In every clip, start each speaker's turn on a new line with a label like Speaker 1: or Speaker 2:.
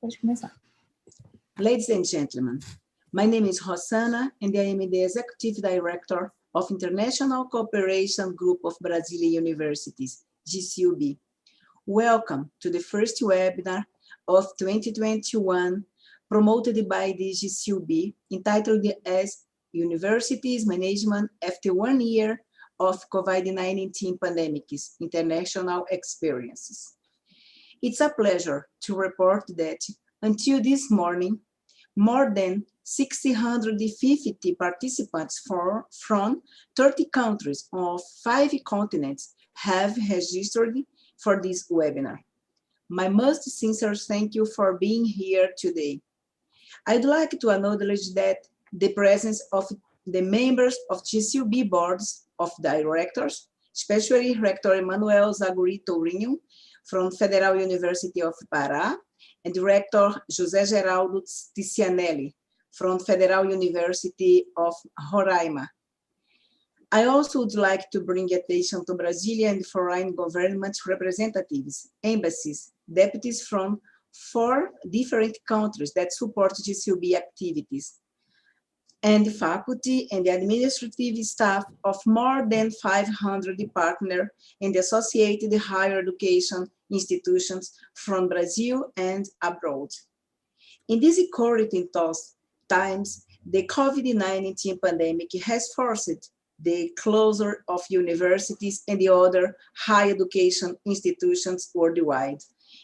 Speaker 1: Pode começar.
Speaker 2: Ladies and gentlemen, my name is Józsa, and I am the Executive Director of International Cooperation Group of Brazilian Universities, GCUB. Welcome to the first webinar of 2021, promoted by the GCUB, entitled as Universities Management After 1 Year of COVID-19 Pandemics, International Experiences. It's a pleasure to report that until this morning, more than 650 participants from 30 countries of 5 continents have registered for this webinar. My most sincere thank you for being here today. I'd like to acknowledge that the presence of the members of GCUB boards of directors, especially Rector Emmanuel Zaguri Tourinho from Federal University of Pará, and Rector José Geraldo Ticianelli from Federal University of Roraima. I also would like to bring attention to Brazilian and foreign government representatives, embassies, deputies from 4 different countries that support GCUB activities, and faculty and administrative staff of more than 500 partner and associated higher education institutions from Brazil and abroad. In these current times, the COVID-19 pandemic has forced the closure of universities and the other higher education institutions worldwide.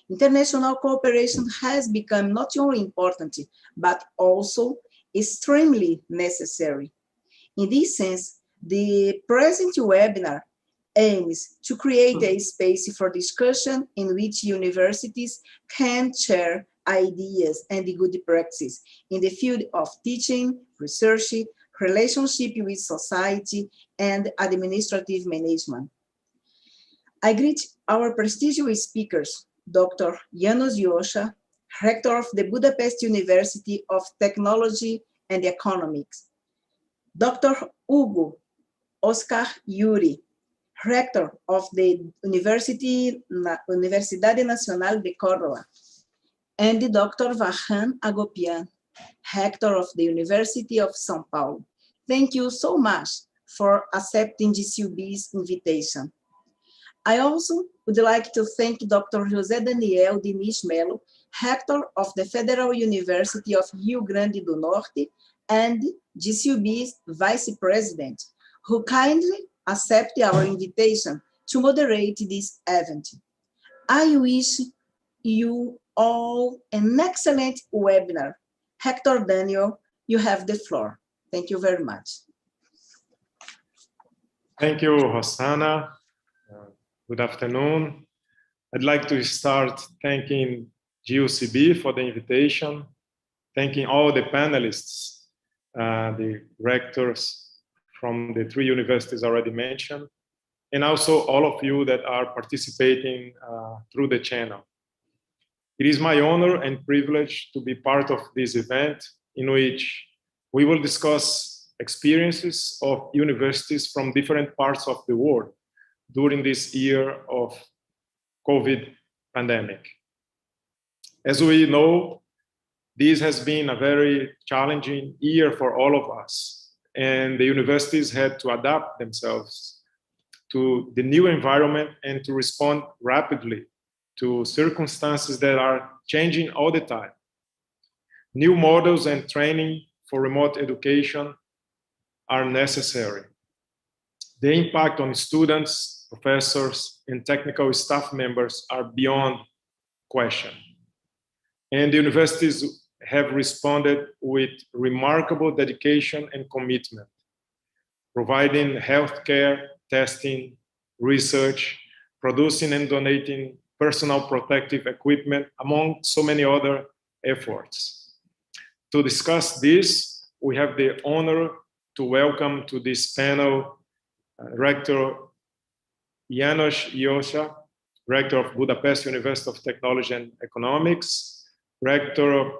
Speaker 2: International cooperation has become not only important, but also extremely necessary. In this sense, the present webinar aims to create a space for discussion in which universities can share ideas and good practices in the field of teaching, research, relationship with society, and administrative management. I greet our prestigious speakers, Dr. János, Rector of the Budapest University of Technology and Economics, Dr. Hugo Oscar Juri, Rector of the Universidad Nacional de Córdoba, and Dr. Vahan Agopyan, Rector of the University of São Paulo. Thank you so much for accepting GCUB's invitation. I also would like to thank Dr. José Diniz Melo, Rector of the Federal University of Rio Grande do Norte and GCUB's Vice President, who kindly accepted our invitation to moderate this event. I wish you all an excellent webinar. Rector Daniel, you have the floor. Thank you very much.
Speaker 3: Thank you, Józsa. Good afternoon. I'd like to start thanking GCUB for the invitation, thanking all the panelists, the rectors from the 3 universities already mentioned, and also all of you that are participating through the channel. It is my honor and privilege to be part of this event in which we will discuss experiences of universities from different parts of the world during this year of COVID pandemic. As we know, this has been a very challenging year for all of us, and the universities had to adapt themselves to the new environment and to respond rapidly to circumstances that are changing all the time. New models and training for remote education are necessary. The impact on students, professors, and technical staff members are beyond question. And the universities have responded with remarkable dedication and commitment, providing healthcare, testing, research, producing and donating personal protective equipment, among so many other efforts. To discuss this, we have the honor to welcome to this panel Rector János, Rector of Budapest University of Technology and Economics, Rector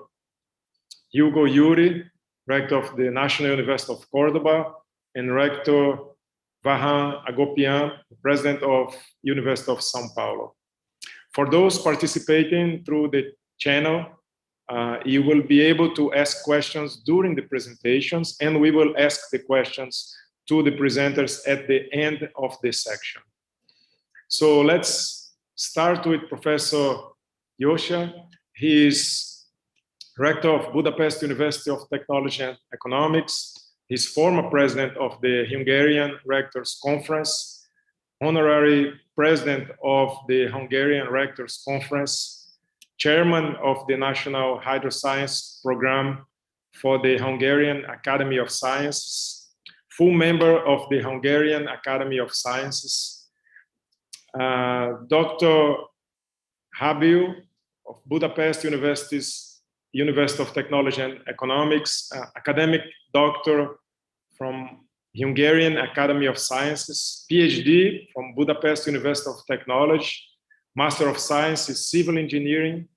Speaker 3: Hugo Juri, Rector of the National University of Córdoba, and Rector Vahan Agopyan, President of University of São Paulo. For those participating through the channel, You will be able to ask questions during the presentations, and we will ask the questions to the presenters at the end of this section. So let's start with Professor Józsa. He is Rector of Budapest University of Technology and Economics. He's former president of the Hungarian Rectors Conference, honorary president of the Hungarian Rectors Conference, chairman of the National Hydroscience Program for the Hungarian Academy of Sciences, full member of the Hungarian Academy of Sciences, Dr. Habil of Budapest University of Technology and Economics, academic doctor from Hungarian Academy of Sciences, PhD from Budapest University of Technology, Master of Science in Civil Engineering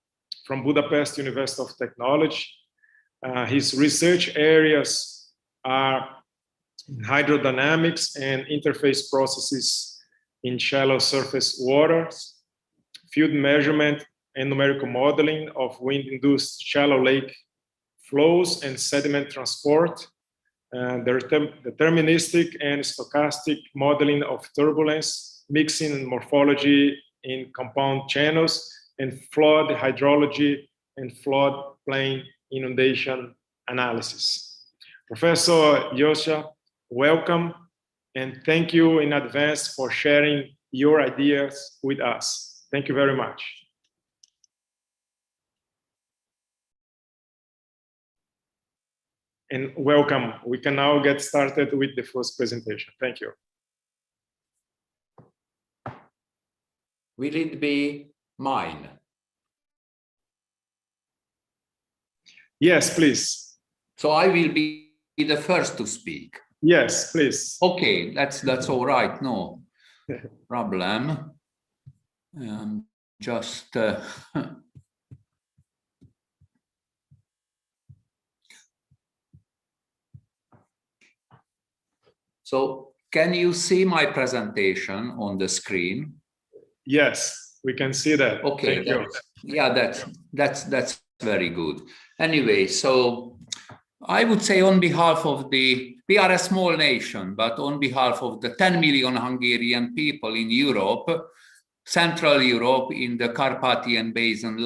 Speaker 3: from Budapest University of Technology. His research areas are hydrodynamics and interface processes in shallow surface waters, field measurement and numerical modeling of wind-induced shallow lake flows and sediment transport, deterministic and stochastic modeling of turbulence, mixing and morphology in compound channels, and flood hydrology and flood plain inundation analysis. Professor Józsa, welcome, and thank you in advance for sharing your ideas with us. Thank you very much. And welcome. We can now get started with the first presentation. Thank you.
Speaker 1: Will it be mine?
Speaker 3: Yes, please.
Speaker 1: So I will be the first to speak.
Speaker 3: Yes, please.
Speaker 1: Okay, that's all right. No problem. Just so can you see my presentation on the screen?
Speaker 3: Yes, we can see that.
Speaker 1: Okay, that's very good. Anyway, so I would say on behalf of we are a small nation, but on behalf of the 10 million Hungarian people in Europe, Central Europe, in the Carpathian Basin,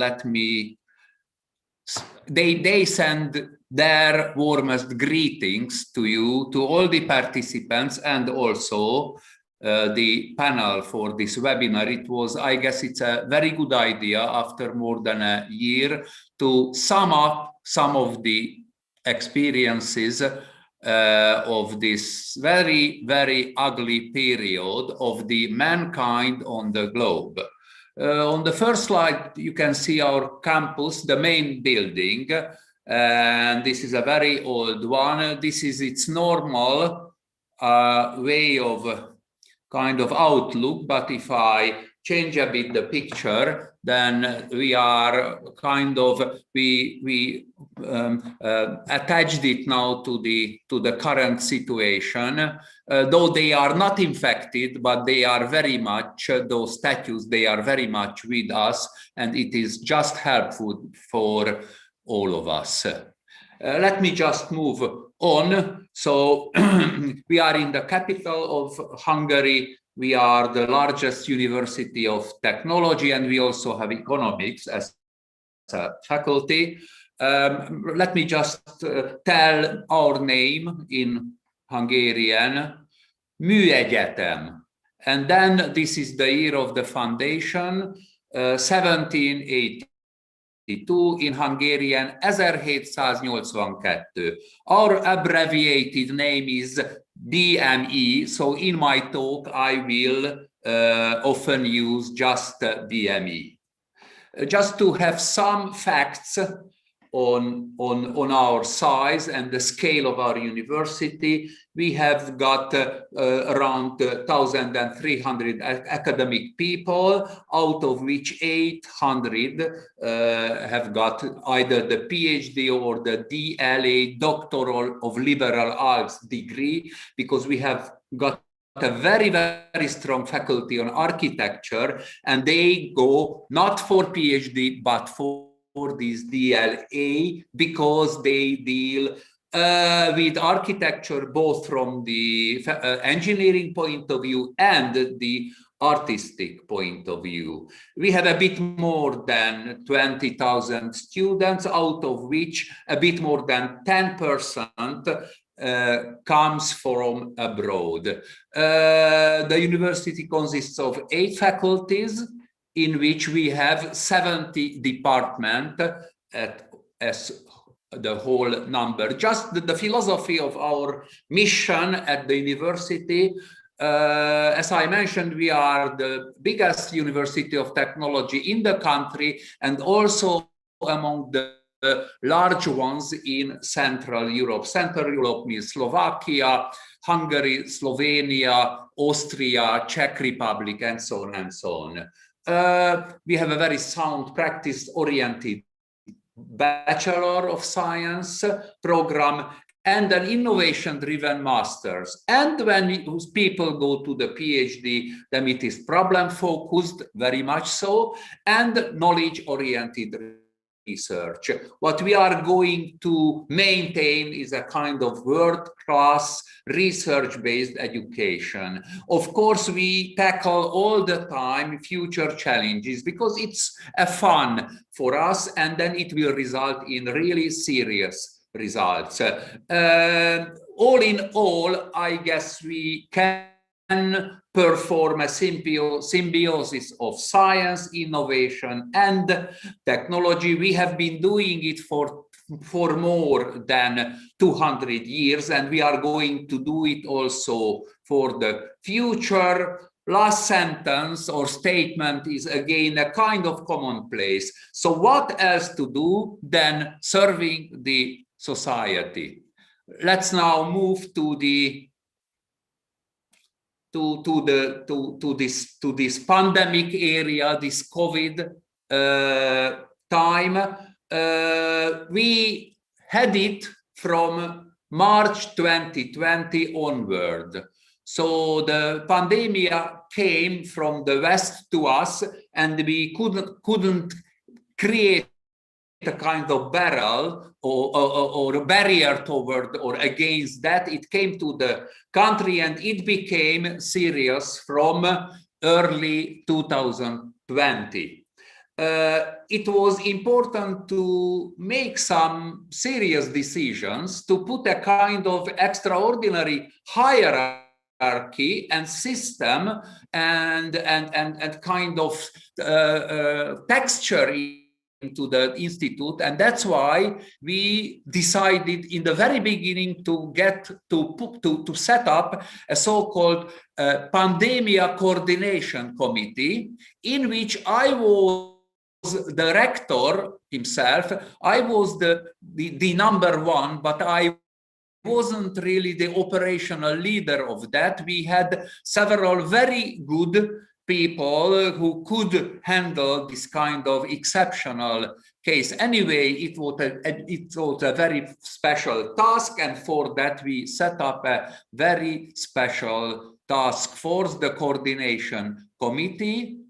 Speaker 1: they send their warmest greetings to you, to all the participants, and also the panel for this webinar. I guess it's a very good idea after more than a year to sum up some of the experiences of this very, very ugly period of the mankind on the globe. On the first slide, you can see our campus, the main building, and this is a very old one. This is its normal way of kind of outlook, but if I change a bit the picture, then we are kind of attached it now to the current situation. Though they are not infected, but they are very much, those statues, they are very much with us, and it is just helpful for all of us. Let me just move on. So we are in the capital of Hungary. We are the largest university of technology, and we also have economics as a faculty. Let me just tell our name in Hungarian, Műegyetem. And then this is the year of the foundation, 1782, in Hungarian 1782. Our abbreviated name is DME, so in my talk I will often use just DME. Just to have some facts on our size and the scale of our university, we have got around 1,300 academic people, out of which 800 have got either the PhD or the DLA, Doctoral of Liberal Arts degree, because we have got a very, very strong faculty on architecture, and they go not for PhD, but for this DLA because they deal with architecture both from the engineering point of view and the artistic point of view. We have a bit more than 20,000 students, out of which a bit more than 10% comes from abroad. The university consists of 8 faculties, in which we have 70 departments as the whole number. Just the philosophy of our mission at the university, as I mentioned, we are the biggest university of technology in the country and also among the large ones in Central Europe. Central Europe means Slovakia, Hungary, Slovenia, Austria, Czech Republic, and so on and so on. We have a very sound practice-oriented Bachelor of Science program and an innovation-driven master's. And when people go to the PhD, then it is problem-focused, very much so, and knowledge-oriented research. What we are going to maintain is a kind of world-class research-based education. Of course, we tackle all the time future challenges because it's a fun for us, and then it will result in really serious results. All in all, I guess we can perform a symbiosis of science, innovation, and technology. We have been doing it for more than 200 years, and we are going to do it also for the future. Last sentence or statement is again a kind of commonplace. So what else to do than serving the society? Let's now move to this pandemic area, this COVID time. We had it from March 2020 onward. So the pandemic came from the West to us, and we couldn't create a kind of barrier or a barrier toward or against that. It came to the country and it became serious from early 2020. It was important to make some serious decisions to put a kind of extraordinary hierarchy and system and kind of texture into the institute, and that's why we decided in the very beginning to set up a so-called pandemia coordination committee, in which I was the rector himself. I was the number one, but I wasn't really the operational leader of that. We had several very good people who could handle this kind of exceptional case. Anyway, it was a very special task, and for that we set up a very special task force, the coordination committee,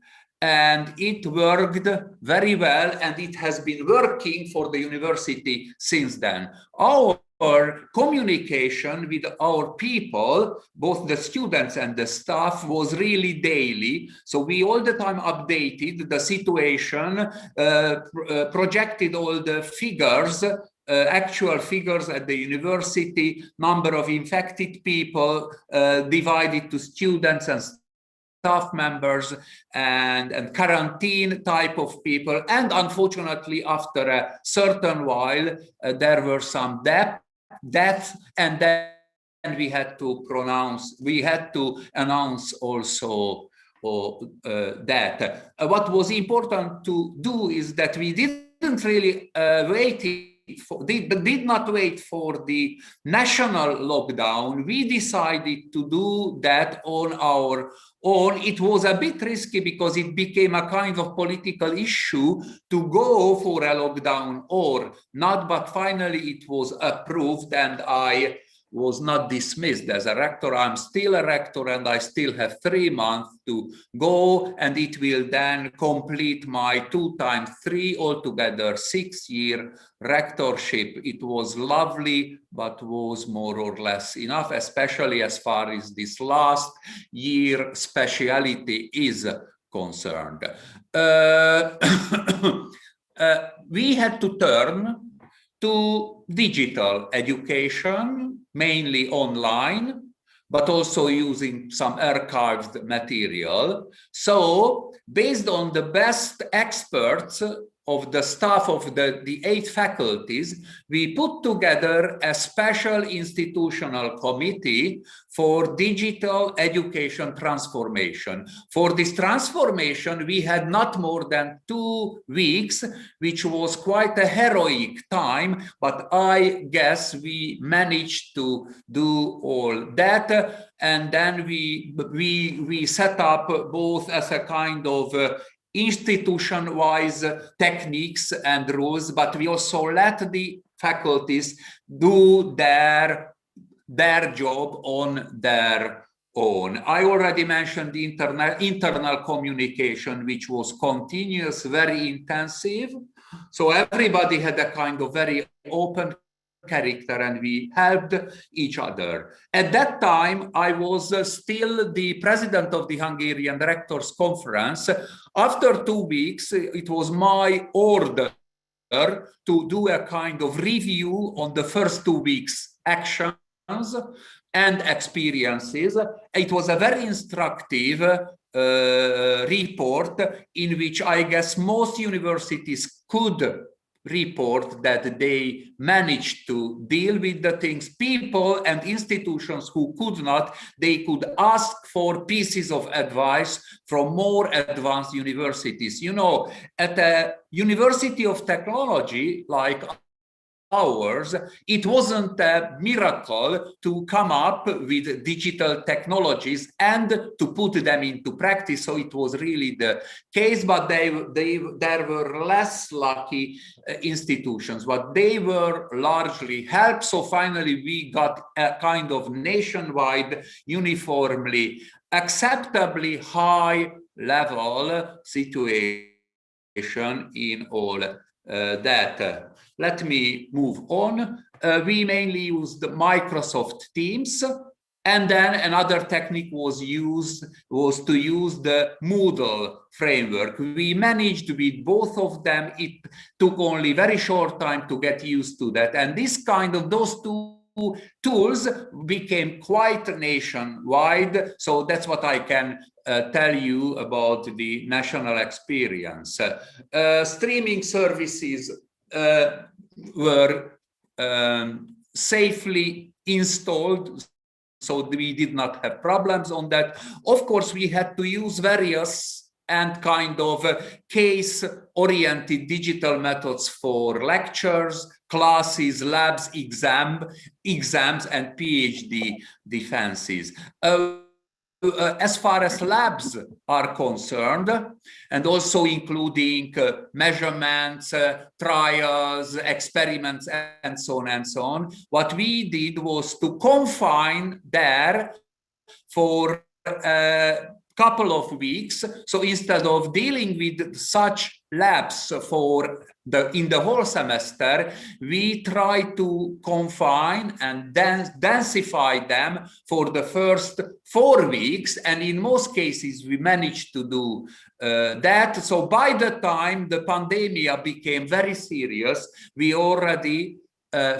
Speaker 1: and it worked very well, and it has been working for the university since then. Our communication with our people, both the students and the staff, was really daily. So we all the time updated the situation, projected all the figures, actual figures at the university, number of infected people, divided to students and staff members, and quarantine type of people. And unfortunately, after a certain while, there were some deaths, and then we had to announce also that. What was important to do is that we didn't really did not wait for the national lockdown. We decided to do that on our own. It was a bit risky because it became a kind of political issue to go for a lockdown or not, but finally it was approved, and I was not dismissed as a rector. I'm still a rector and I still have 3 months to go, and it will then complete my 2 times 3, altogether 6-year rectorship. It was lovely, but was more or less enough, especially as far as this last year speciality is concerned. We had to turn to digital education, mainly online, but also using some archived material. So based on the best experts of the staff of the 8 faculties, we put together a special institutional committee for digital education transformation. For this transformation, we had not more than 2 weeks, which was quite a heroic time, but I guess we managed to do all that. And then we set up both as a kind of institution-wise techniques and rules, but we also let the faculties do their job on their own. I already mentioned the internal communication, which was continuous, very intensive. So everybody had a kind of very open character and we helped each other. At that time, I was still the president of the Hungarian Rectors Conference. After 2 weeks, it was my order to do a kind of review on the first 2 weeks' actions and experiences. It was a very instructive report in which I guess most universities could report that they managed to deal with the things. People and institutions who could not, they could ask for pieces of advice from more advanced universities. You know, at a university of technology like ours, it wasn't a miracle to come up with digital technologies and to put them into practice. So it was really the case, but there were less lucky institutions, but they were largely helped. So finally, we got a kind of nationwide, uniformly, acceptably high level situation in all that. Let me move on. We mainly used Microsoft Teams, and then another technique was to use the Moodle framework. We managed with both of them. It took only very short time to get used to that, and those 2 tools became quite nationwide. So that's what I can tell you about the national experience. Streaming services were safely installed, so we did not have problems on that. Of course, we had to use various and kind of case-oriented digital methods for lectures, classes, labs, exams, and PhD defenses. As far as labs are concerned, and also including measurements, trials, experiments, and so on, what we did was to confine there for a couple of weeks. So instead of dealing with such labs in the whole semester, we try to confine and densify them for the first 4 weeks, and in most cases we managed to do that. So by the time the pandemic became very serious, we already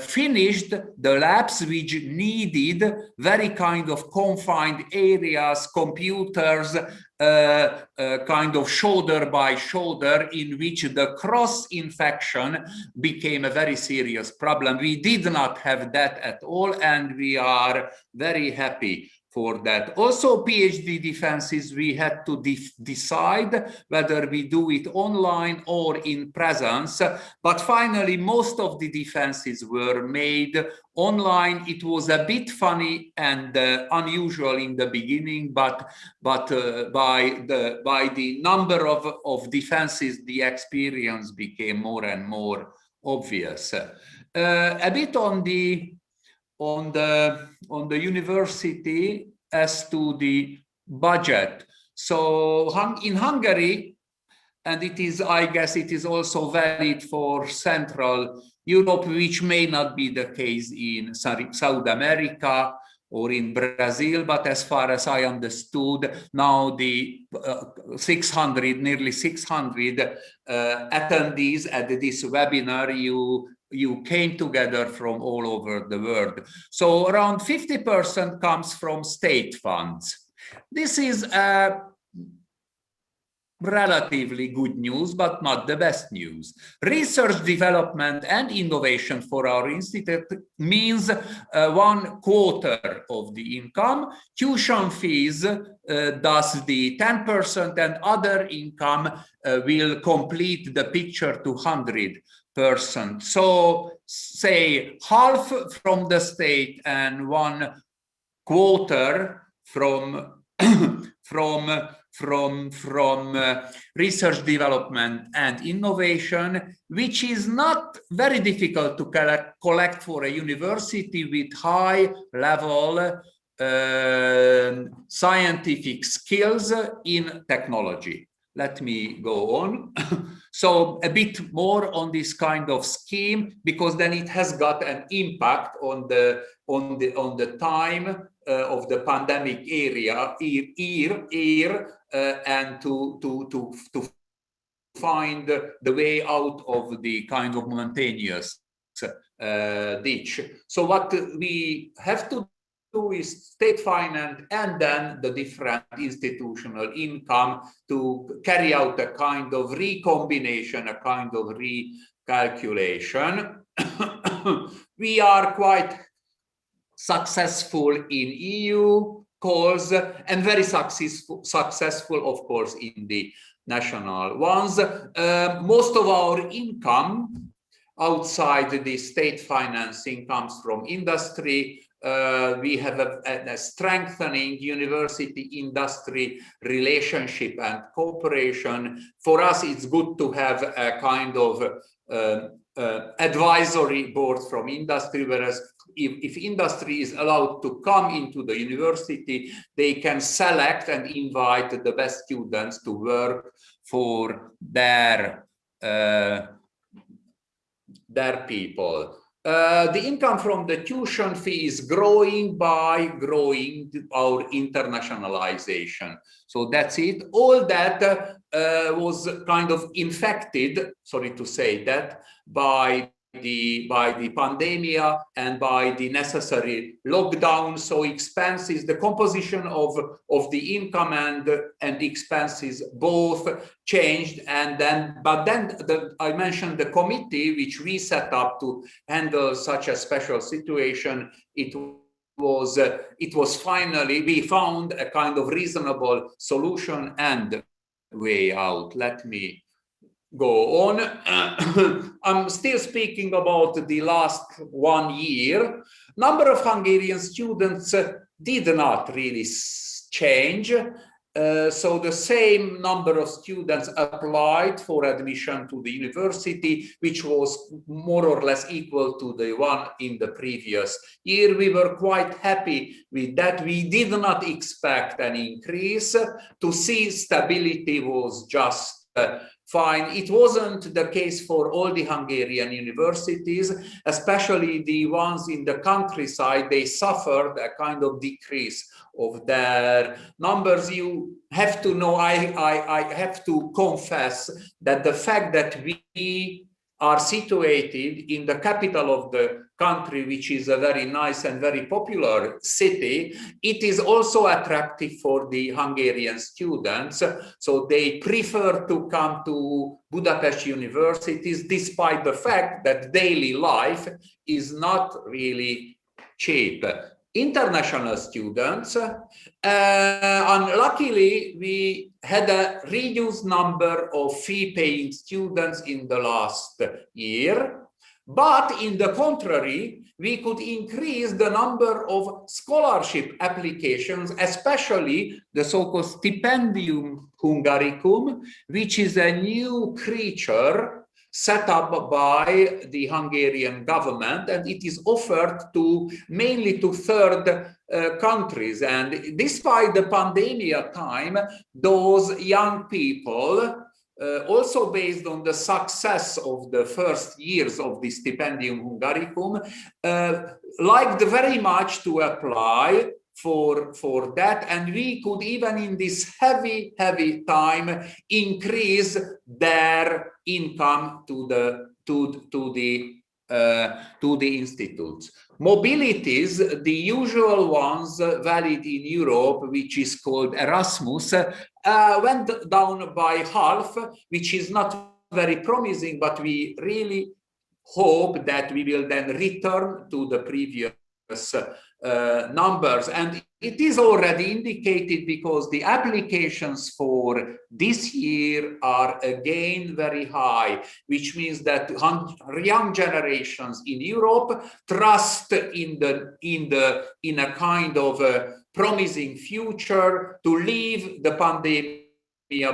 Speaker 1: finished the labs which needed very kind of confined areas, computers, kind of shoulder by shoulder, in which the cross-infection became a very serious problem. We did not have that at all, and we are very happy for that. Also, PhD defenses, we had to decide whether we do it online or in presence. But finally, most of the defenses were made online. It was a bit funny and unusual in the beginning, but by the number of defenses, the experience became more and more obvious. A bit on the on the university as to the budget. So in Hungary, and it is, I guess it is also valid for Central Europe, which may not be the case in South America or in Brazil, but as far as I understood, now the nearly 600 attendees at this webinar, you came together from all over the world. So around 50% comes from state funds. This is relatively good news, but not the best news. Research, development, and innovation for our institute means 1/4 of the income. Tuition fees does the 10%, and other income will complete the picture to 100%. So say half from the state and 1/4 from research, development, and innovation, which is not very difficult to collect for a university with high-level scientific skills in technology. Let me go on. So a bit more on this kind of scheme, because then it has got an impact on the time of the pandemic and to find the way out of the kind of mountainous ditch. So what we have to do is state finance and then the different institutional income to carry out a kind of recombination, a kind of recalculation. We are quite successful in EU calls and very successful, of course, in the national ones. Most of our income outside the state financing comes from industry. We have a strengthening university-industry relationship and cooperation. For us, it's good to have a kind of advisory board from industry, whereas if industry is allowed to come into the university, they can select and invite the best students to work for their people. The income from the tuition fee is growing by growing our internationalization. So that's it. All that was kind of infected, sorry to say that, by the pandemic and by the necessary lockdown. So expenses, the composition of the income and expenses both changed. And then, I mentioned the committee which we set up to handle such a special situation. It was finally, we found a kind of reasonable solution and way out. Let me go on. I'm still speaking about the last 1 year. Number of Hungarian students did not really change. So the same number of students applied for admission to the university, which was more or less equal to the one in the previous year. We were quite happy with that. We did not expect an increase. To see stability was just fine. It wasn't the case for all the Hungarian universities, especially the ones in the countryside. They suffered a kind of decrease of their numbers. You have to know, I have to confess that the fact that we are situated in the capital of the country, which is a very nice and very popular city, it is also attractive for the Hungarian students. So they prefer to come to Budapest universities, despite the fact that daily life is not really cheap. International students, unluckily, we had a reduced number of fee-paying students in the last year, but in the contrary, we could increase the number of scholarship applications, especially the so-called Stipendium Hungaricum, which is a new creature set up by the Hungarian government, and it is offered to mainly to third countries. And despite the pandemic time, those young people, also based on the success of the first years of the Stipendium Hungaricum, liked very much to apply for that, and we could even in this heavy time increase their income to the institutes. Mobilities, the usual ones valid in Europe, which is called Erasmus, went down by half, which is not very promising, but we really hope that we will then return to the previous numbers. And it is already indicated because the applications for this year are again very high, which means that young generations in Europe trust in a kind of a promising future to leave the pandemic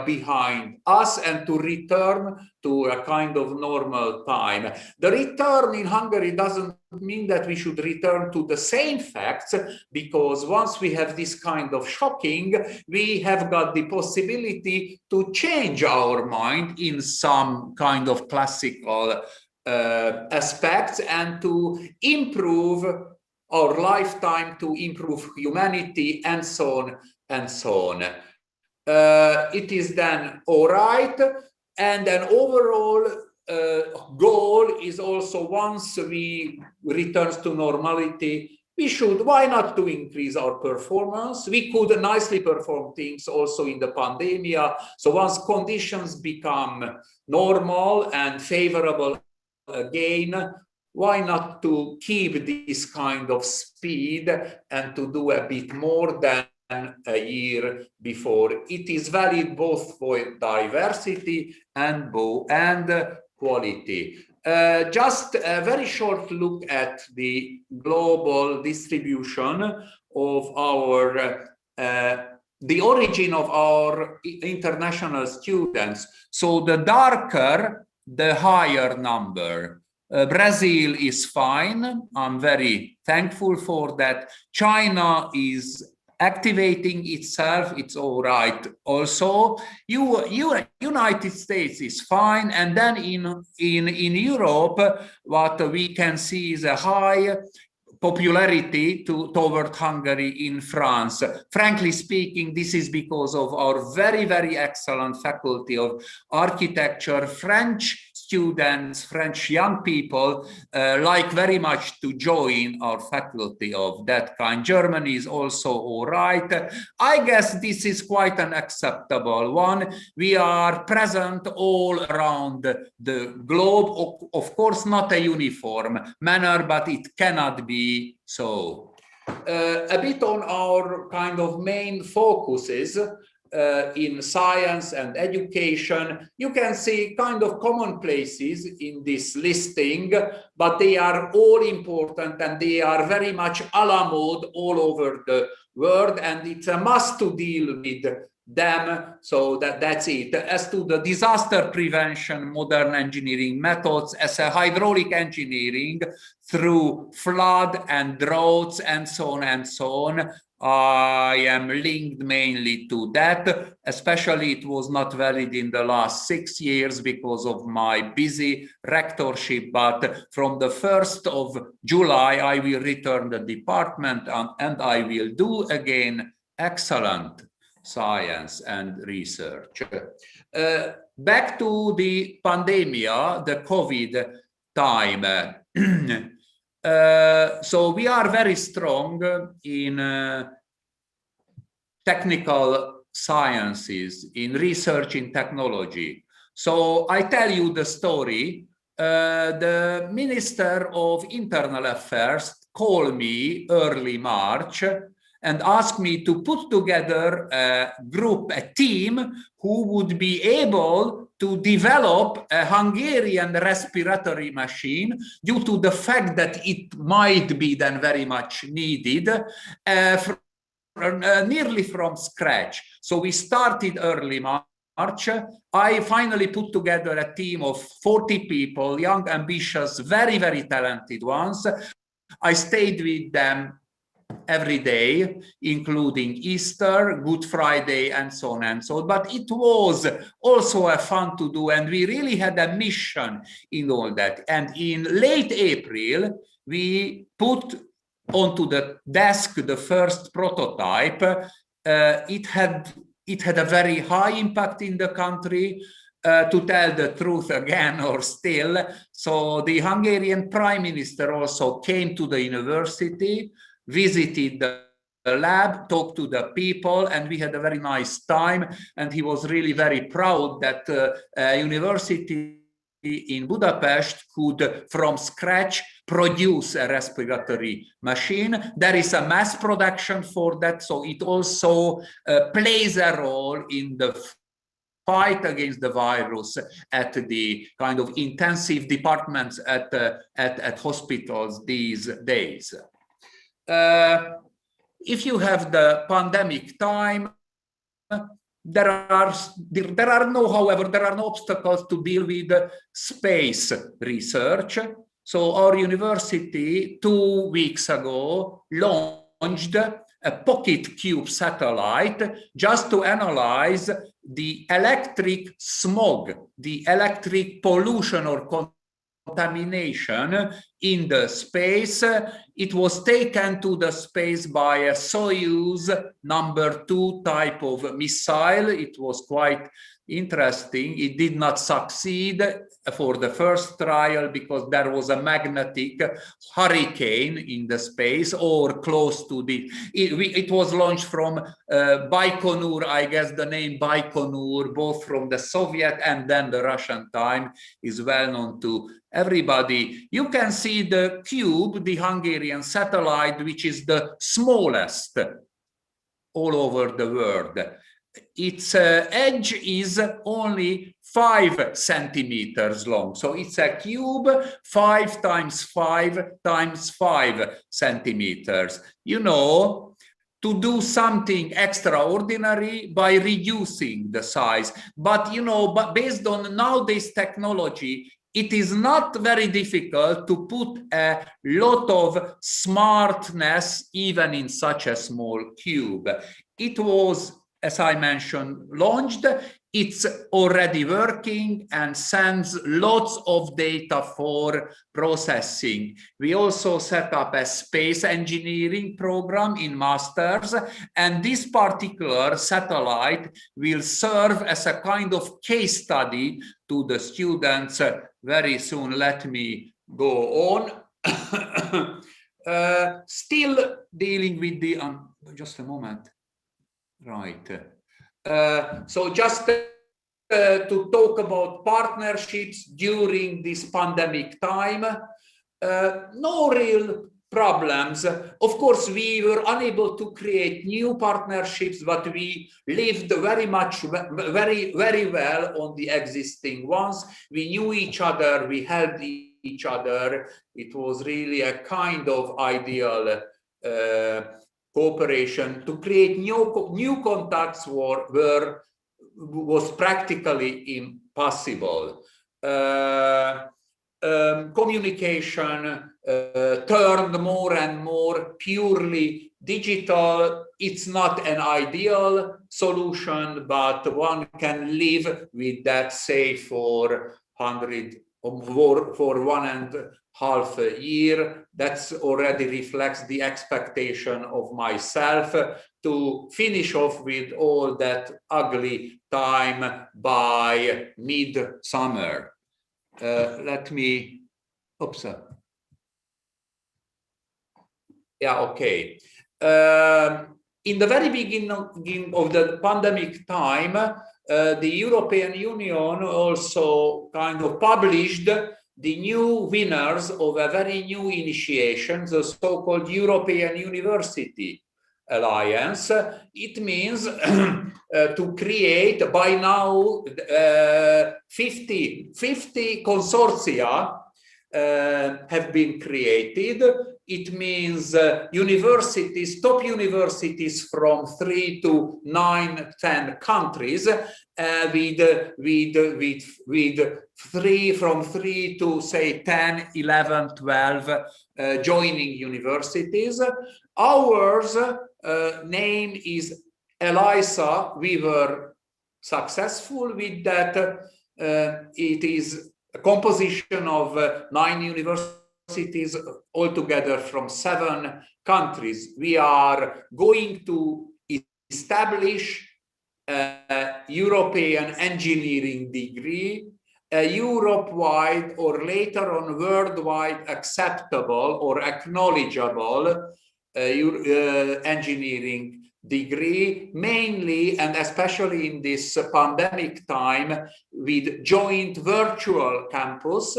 Speaker 1: behind us and to return to a kind of normal time. The return in Hungary doesn't mean that we should return to the same facts, because once we have this kind of shocking, we have got the possibility to change our mind in some kind of classical aspects and to improve our lifetime, to improve humanity, and so on and so on. It is then all right, and an overall goal is also, once we return to normality, we should, why not to increase our performance? We could nicely perform things also in the pandemic. So once conditions become normal and favorable again, why not to keep this kind of speed and to do a bit more than a year before? It is valid both for diversity and quality. Just a very short look at the global distribution of our the origin of our international students. So the darker, the higher number. Brazil is fine. I'm very thankful for that. China is activating itself, it's all right. Also, United States is fine, and then in Europe, what we can see is a high popularity toward Hungary in France. Frankly speaking, this is because of our very, very excellent faculty of architecture. French students, French young people like very much to join our faculty of that kind. Germany is also all right. I guess this is quite an acceptable one. We are present all around the globe, of course not a uniform manner, but it cannot be so. A bit on our kind of main focuses in science and education. You can see kind of commonplaces in this listing, but they are all important and they are very much a la mode all over the world, and it's a must to deal with them. So that's it. As to the disaster prevention, modern engineering methods, as a hydraulic engineering through flood and droughts and so on and so on, I am linked mainly to that. Especially it was not valid in the last 6 years because of my busy rectorship, but from the 1st of July I will return the department and I will do again excellent science and research. Back to the pandemic, the COVID time. So we are very strong in technical sciences, in research in technology. So I tell you the story. The Minister of Internal Affairs called me early March and asked me to put together a group, a team, who would be able to develop a Hungarian respiratory machine due to the fact that it might be then very much needed, nearly from scratch. So we started early March. I finally put together a team of 40 people, young, ambitious, very, very talented ones. I stayed with them every day, including Easter, Good Friday, and so on and so on. But it was also a fun to do, and we really had a mission in all that. And in late April, we put onto the desk the first prototype. It had a very high impact in the country, to tell the truth again or still. So the Hungarian Prime Minister also came to the university, visited the lab, talked to the people, and we had a very nice time. And he was really very proud that a university in Budapest could, from scratch, produce a respiratory machine. There is a mass production for that, so it also plays a role in the fight against the virus at the kind of intensive departments at hospitals these days. If you have the pandemic time, there are no obstacles to deal with space research. So our university 2 weeks ago launched a pocket cube satellite just to analyze the electric smog, the electric pollution or contamination in the space. It was taken to the space by a Soyuz #2 type of missile. It was quite interesting. It did not succeed for the first trial because there was a magnetic hurricane in the space or close to the... It was launched from Baikonur, I guess the name Baikonur, both from the Soviet and then the Russian time is well known to everybody. You can see the cube, the Hungarian satellite, which is the smallest all over the world. Its edge is only 5 centimeters long. So it's a cube 5 times 5 times 5 centimeters. You know, to do something extraordinary by reducing the size. But, you know, based on nowadays technology, it is not very difficult to put a lot of smartness even in such a small cube. It was, as I mentioned, launched. It's already working and sends lots of data for processing. We also set up a space engineering program in masters, and this particular satellite will serve as a kind of case study to the students very soon. Let me go on. Still dealing with the, just a moment. Right. So just to talk about partnerships during this pandemic time, no real problems. Of course, we were unable to create new partnerships, but we lived very well on the existing ones. We knew each other, we helped each other. It was really a kind of ideal cooperation. To create new contacts was practically impossible. Communication turned more and more purely digital. It's not an ideal solution, but one can live with that, say, for 1.5 years. That's already reflects the expectation of myself to finish off with all that ugly time by mid-summer. Let me, oops. Yeah, okay. In the very beginning of the pandemic time, the European Union also kind of published the new winners of a very new initiation, the so-called European University Alliance. It means to create by now 50 consortia have been created. It means universities, top universities from 3 to 9, 10 countries, from 3 to say 10, 11, 12 joining universities. Ours name is ELISA. We were successful with that. It is a composition of 9 universities altogether from 7 countries. We are going to establish a European engineering degree, a Europe-wide or later on worldwide acceptable or acknowledgeable engineering degree, mainly and especially in this pandemic time with joint virtual campus.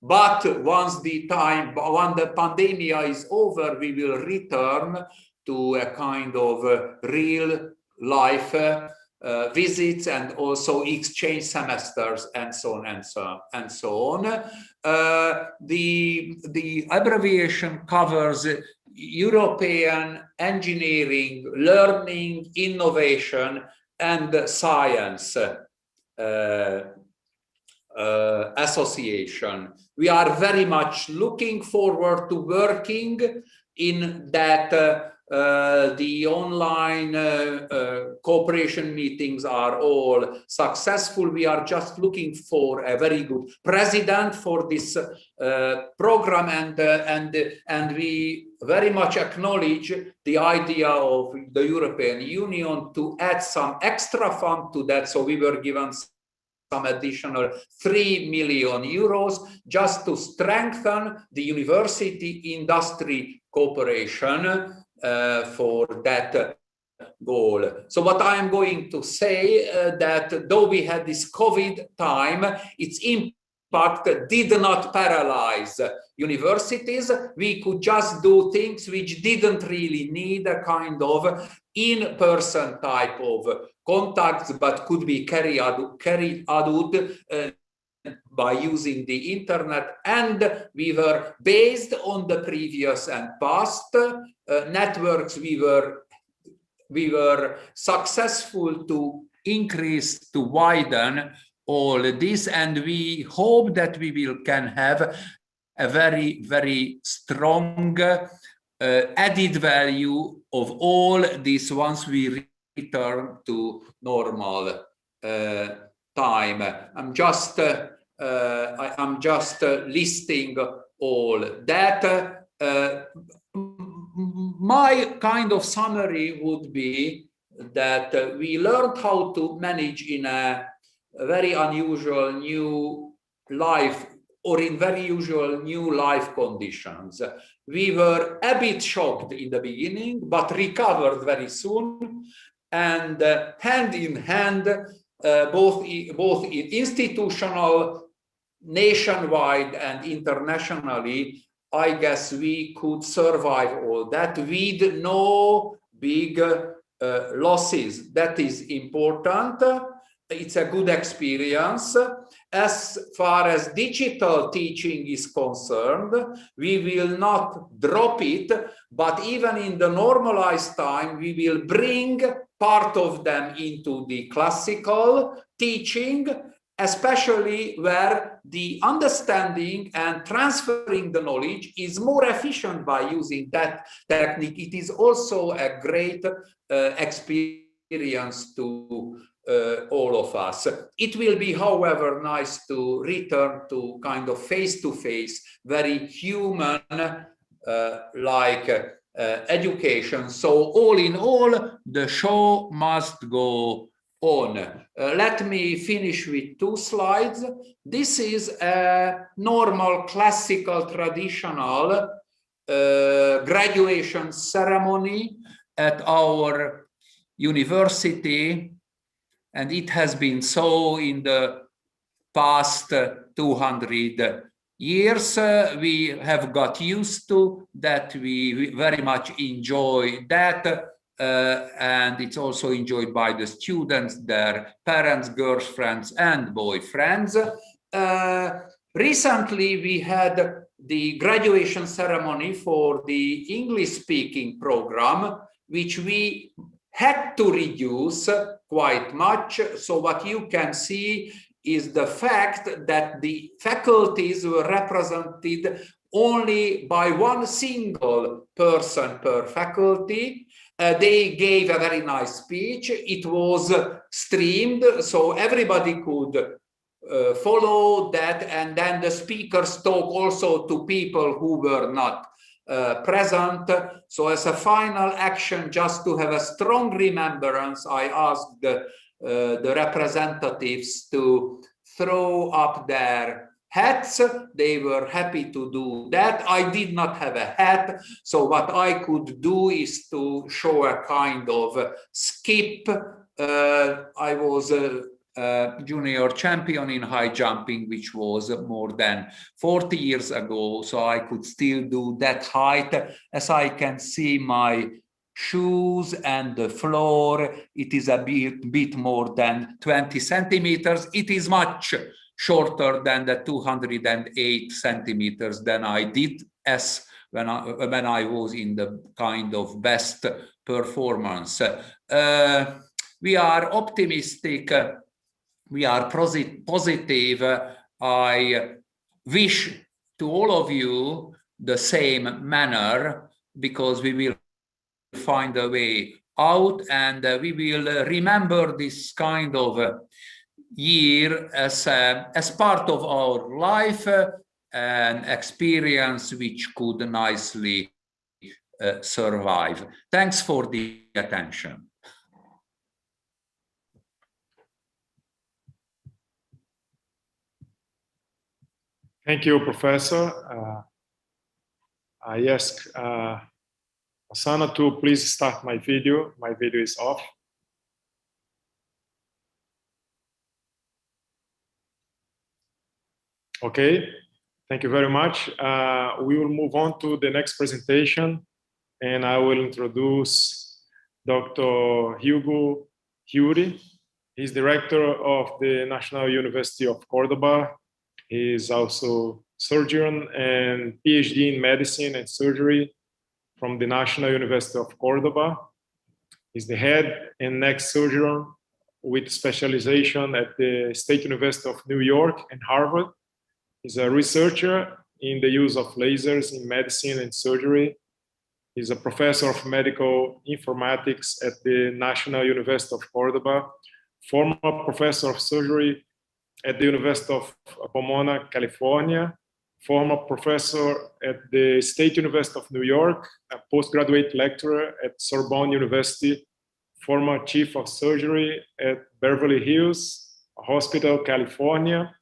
Speaker 1: But once the pandemic is over, we will return to a kind of real life visits and also exchange semesters and so on and so on. The abbreviation covers European Engineering, Learning, Innovation, and Science Association. We are very much looking forward to working in that. The online cooperation meetings are all successful. We are just looking for a very good president for this program, and we very much acknowledge the idea of the European Union to add some extra fund to that. So we were given some additional 3 million euros just to strengthen the university industry cooperation for that goal. So what I am going to say that though we had this COVID time, its impact did not paralyze universities. We could just do things which didn't really need a kind of in-person type of contacts, but could be carried out by using the internet, and we were based on the previous and past networks. We were successful to increase, to widen all this, and we hope that we can have a very, very strong added value of all this once we return to normal time. I'm just listing all that. My kind of summary would be that we learned how to manage in a very unusual new life, or in very usual new life conditions. We were a bit shocked in the beginning, but recovered very soon, and hand in hand, both in institutional, nationwide and internationally, I guess we could survive all that with no big losses. That is important. It's a good experience. As far as digital teaching is concerned, we will not drop it, but even in the normalized time, we will bring part of them into the classical teaching, especially where the understanding and transferring the knowledge is more efficient by using that technique. It is also a great experience to all of us. It will be, however, nice to return to kind of face-to-face, very human like education. So all in all, the show must go on. Let me finish with 2 slides. This is a normal, classical, traditional graduation ceremony at our university, and it has been so in the past 200 years. We have got used to that. We very much enjoy that. And it's also enjoyed by the students, their parents, girlfriends, and boyfriends. Recently, we had the graduation ceremony for the English-speaking program, which we had to reduce quite much. So what you can see is the fact that the faculties were represented only by one single person per faculty. They gave a very nice speech. It was streamed, so everybody could follow that, and then the speakers talk also to people who were not present. So as a final action, just to have a strong remembrance, I asked the representatives to throw up their hats. They were happy to do that. I did not have a hat, so what I could do is to show a kind of skip. I was junior champion in high jumping, which was more than 40 years ago, so I could still do that height. As I can see, my shoes and the floor, it is a bit more than 20 centimeters. It is much shorter than the 208 centimeters than I did as when I was in the kind of best performance. We are optimistic. We are positive. I wish to all of you the same manner, because we will find a way out, and we will remember this kind of year as part of our life, an experience which could nicely survive. Thanks for the attention.
Speaker 3: Thank you, Professor. I ask Asana to please start my video. My video is off. Okay, thank you very much. We will move on to the next presentation, and I will introduce Dr. Hugo Juri. He's the Rector of the National University of Córdoba. He is also surgeon and PhD in medicine and surgery from the National University of Córdoba. He's the head and neck surgeon with specialization at the State University of New York and Harvard. He's a researcher in the use of lasers in medicine and surgery. He's a professor of medical informatics at the National University of Córdoba, former professor of surgery at the University of Pomona, California, former professor at the State University of New York, a postgraduate lecturer at Sorbonne University, former chief of surgery at Beverly Hills Hospital, California.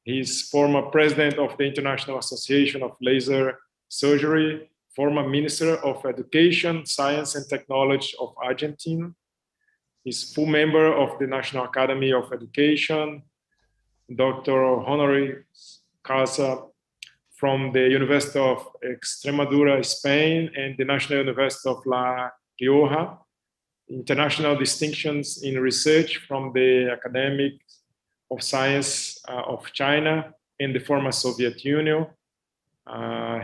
Speaker 3: He's former president of the International Association of Laser Surgery, former minister of Education, Science and Technology of Argentina. He's full member of the National Academy of Education, Dr. Honoris Causa from the University of Extremadura, Spain, and the National University of La Rioja. International distinctions in research from the Academy of Science of China and the former Soviet Union.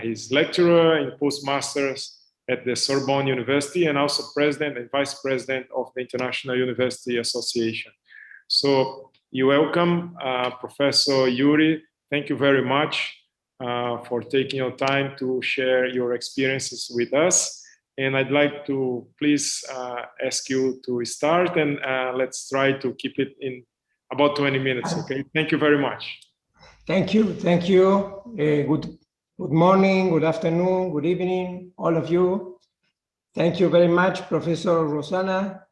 Speaker 3: He's lecturer in postmasters at the Sorbonne University, and also president and vice president of the International University Association. So you're welcome, Professor Juri. Thank you very much for taking your time to share your experiences with us. And I'd like to please ask you to start, and let's try to keep it in about 20 minutes, okay? Thank you very much.
Speaker 4: Thank you, thank you. Good morning, good afternoon, good evening, all of you. Thank you very much, Professor Rosana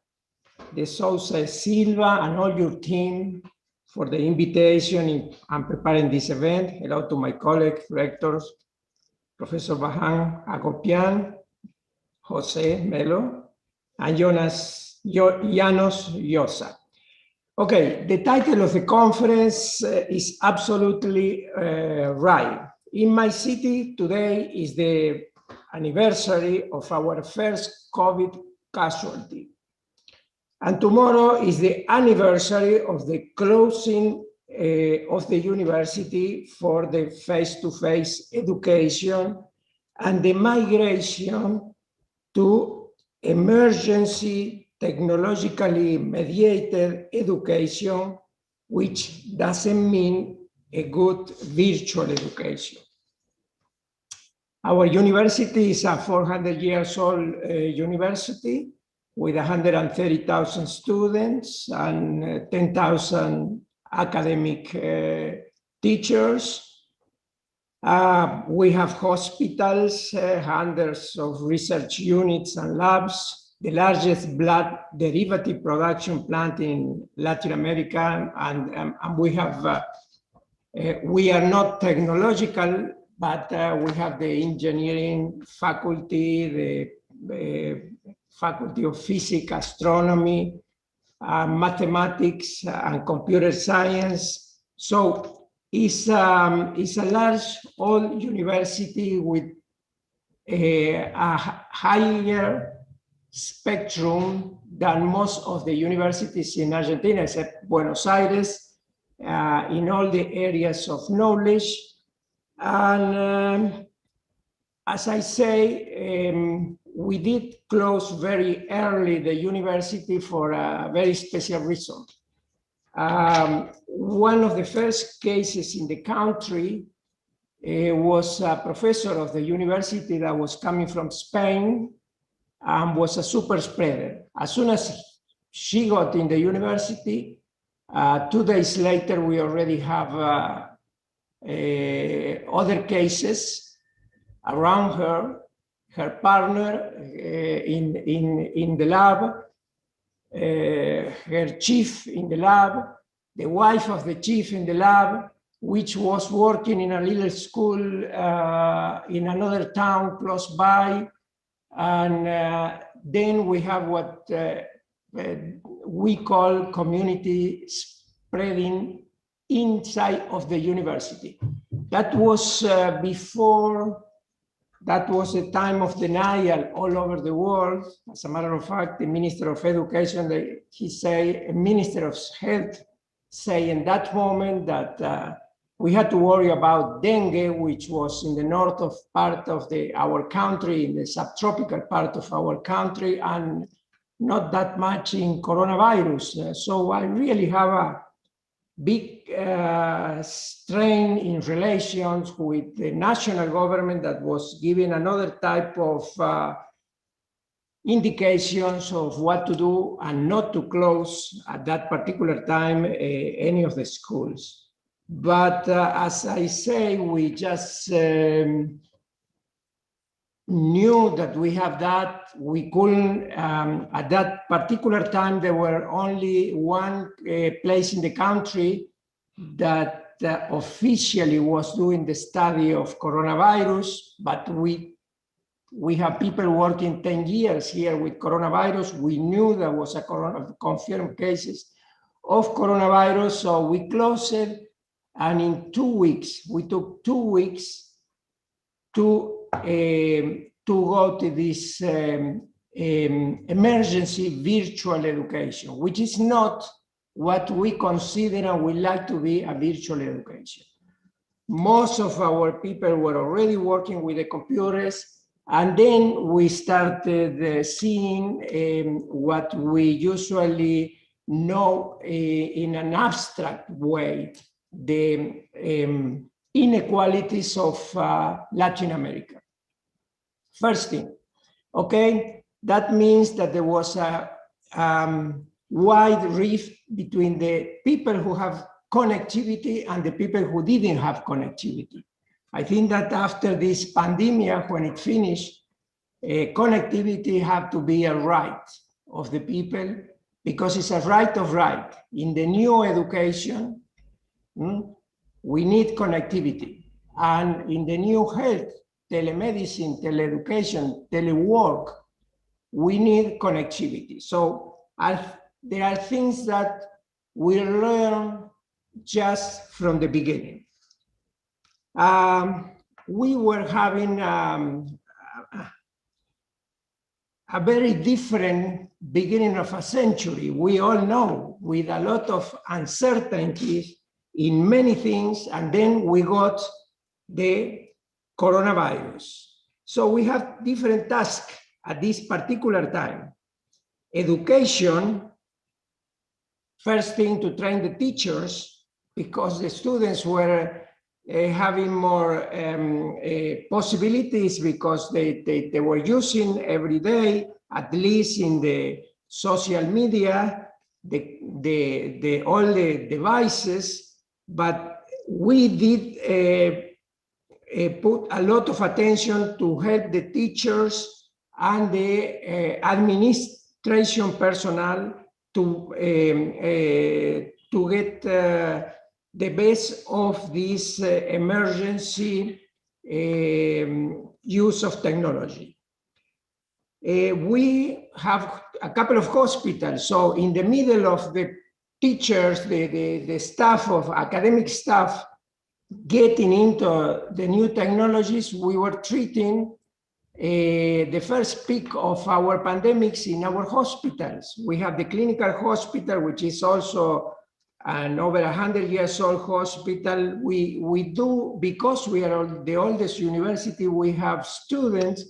Speaker 4: de Souza Silva, and all your team for the invitation and preparing this event. Hello to my colleagues, rectors, Professor Vahan, Agopyan, José, Melo, and János, Józsa. Okay, the title of the conference is absolutely right. In my city, today is the anniversary of our first COVID casualty. And tomorrow is the anniversary of the closing of the university for the face-to-face education and the migration to emergency technologically mediated education, which doesn't mean a good virtual education. Our university is a 400 years old university with 130,000 students and 10,000 academic teachers. We have hospitals, hundreds of research units and labs, the largest blood derivative production plant in Latin America, and we have, we are not technological, but we have the engineering faculty, the faculty of physics, astronomy, mathematics, and computer science. So it's a large old university with a higher spectrum than most of the universities in Argentina, except Buenos Aires, in all the areas of knowledge. And as I say, we did close very early the university for a very special reason. One of the first cases in the country was a professor of the university that was coming from Spain and was a super spreader. As soon as she got in the university, 2 days later, we already have other cases around her, her partner in the lab, her chief in the lab, the wife of the chief in the lab, which was working in a little school in another town close by. And then we have what we call community spreading inside of the university. That was before, that was a time of denial all over the world. As a matter of fact, the Minister of Education, Minister of Health say in that moment that we had to worry about dengue, which was in the north of part of our country, in the subtropical part of our country, and not that much in coronavirus. So I really have a big strain in relations with the national government that was giving another type of indications of what to do and not to close at that particular time any of the schools. But as I say, we just knew that we have that. We couldn't, at that particular time, there were only one place in the country that officially was doing the study of coronavirus, but we have people working 10 years here with coronavirus. We knew there was a confirmed cases of coronavirus, so we closed it. And in 2 weeks, we took 2 weeks to go to this emergency virtual education, which is not what we consider and we like to be a virtual education. Most of our people were already working with the computers, and then we started seeing what we usually know in an abstract way, the inequalities of Latin America. First thing, okay, that means that there was a wide rift between the people who have connectivity and the people who didn't have connectivity. I think that after this pandemic, when it finished, connectivity had to be a right of the people, because it's a right of right. In the new education, we need connectivity. And in the new health, telemedicine, teleeducation, telework, we need connectivity. So there are things that we learn just from the beginning. We were having a very different beginning of a century. We all know, with a lot of uncertainties in many things, and then we got the coronavirus. So we have different tasks at this particular time. Education, first thing to train the teachers, because the students were having more possibilities because they were using every day, at least in the social media, all the devices, but we did put a lot of attention to help the teachers and the administration personnel to get the best of this emergency use of technology. We have a couple of hospitals, so in the middle of the teachers, the staff of academic staff getting into the new technologies, we were treating the first peak of our pandemics in our hospitals. We have the clinical hospital, which is also an over 100 years old hospital. We do, because we are the oldest university, we have students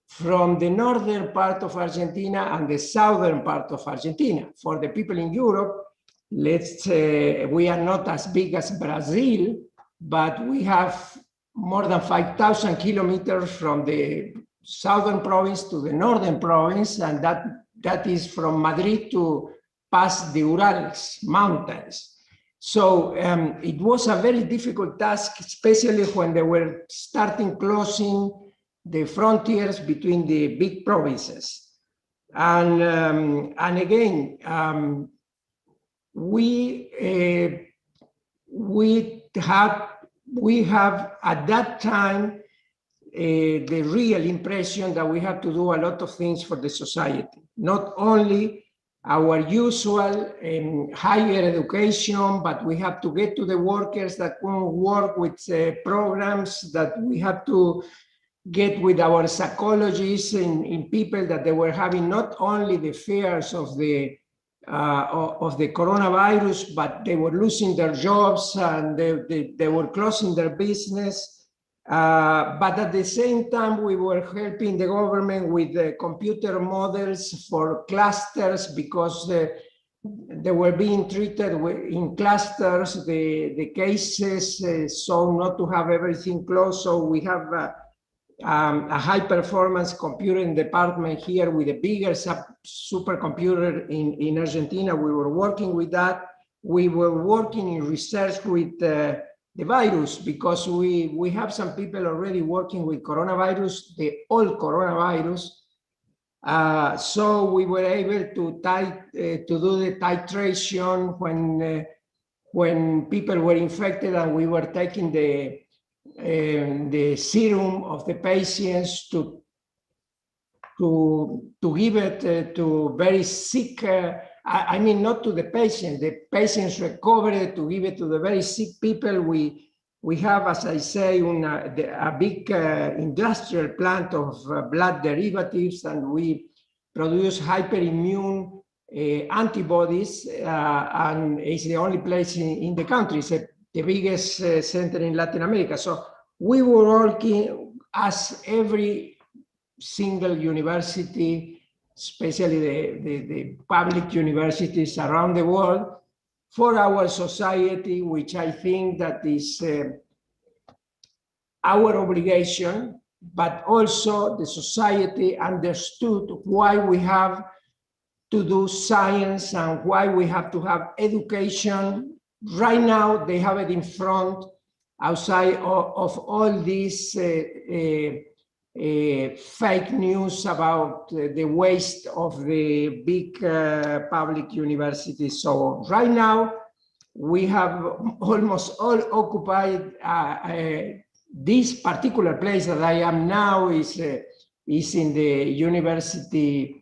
Speaker 4: from the northern part of Argentina and the southern part of Argentina. For the people in Europe, we are not as big as Brazil, but we have more than 5,000 kilometers from the southern province to the northern province, and that is from Madrid to past the Urals mountains. So it was a very difficult task, especially when they were starting closing the frontiers between the big provinces. And again, we have at that time the real impression that we have to do a lot of things for the society, not only our usual higher education, but we have to get to the workers that can work with programs, that we have to get with our psychologists in people that they were having not only the fears of the coronavirus, but they were losing their jobs and they were closing their business. But at the same time, we were helping the government with the computer models for clusters, because they were being treated in clusters, the cases, so not to have everything closed. So we have a high performance computing department here with a bigger supercomputer in Argentina. We were working with that. We were working in research with the virus, because we have some people already working with coronavirus, the old coronavirus. So we were able to do the titration when people were infected, and we were taking the serum of the patients to give it to very sick, I mean, not to the patients recovered, to give it to the very sick people. We have, as I say, a big industrial plant of blood derivatives, and we produce hyperimmune antibodies, and it's the only place in the country. It's the biggest center in Latin America. So we were working as every single university, especially the public universities around the world, for our society, which I think that is our obligation, but also the society understood why we have to do science and why we have to have education. Right now, they have it in front, outside of all these fake news about the waste of the big public universities. So right now, we have almost all occupied this particular place that I am now is in the university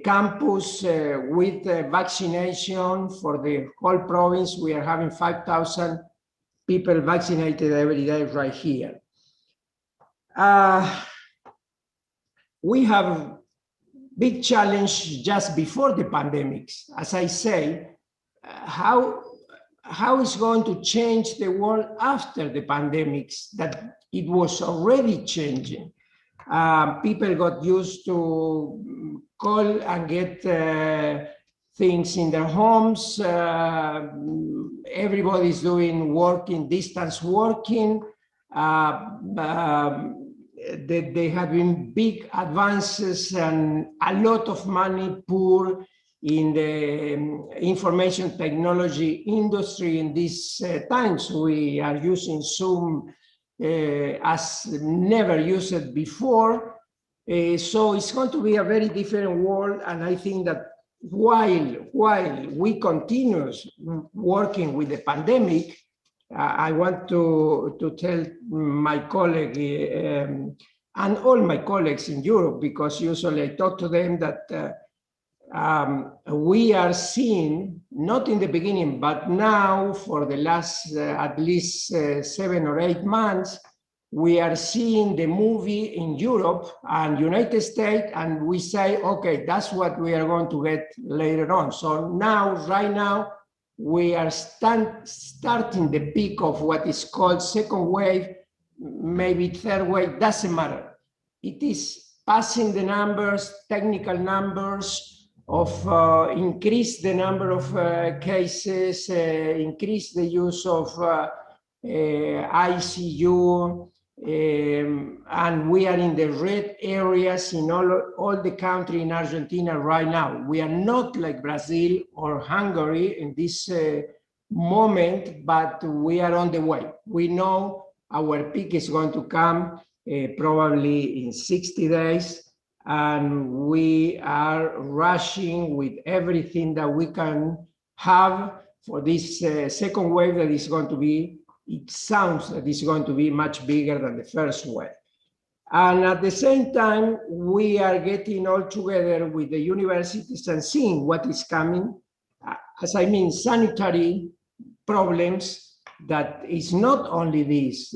Speaker 4: campus with vaccination for the whole province. We are having 5,000 people vaccinated every day right here. We have big challenge just before the pandemics. As I say, how how it's going to change the world after the pandemics, that it was already changing. People got used to call and get things in their homes. Everybody's doing distance working. There have been big advances and a lot of money poured in the information technology industry in these times. We are using Zoom as never used it before. So it's going to be a very different world. And I think that while we continue working with the pandemic, I want to tell my colleague and all my colleagues in Europe, because usually I talk to them, that we are seeing, not in the beginning, but now for the last at least 7 or 8 months, we are seeing the movie in Europe and United States, and we say, okay, that's what we are going to get later on. So now, right now, we are starting the peak of what is called second wave, maybe third wave, doesn't matter. It is passing the numbers, technical numbers of increase the number of cases, increase the use of ICU, and we are in the red areas in all the country in Argentina right now. We are not like Brazil or Hungary in this moment, but we are on the way. We know our peak is going to come probably in 60 days, and we are rushing with everything that we can have for this second wave that is going to be, it sounds that it's going to be much bigger than the first wave. And at the same time, we are getting all together with the universities and seeing what is coming. As I mean, sanitary problems, that is not only this.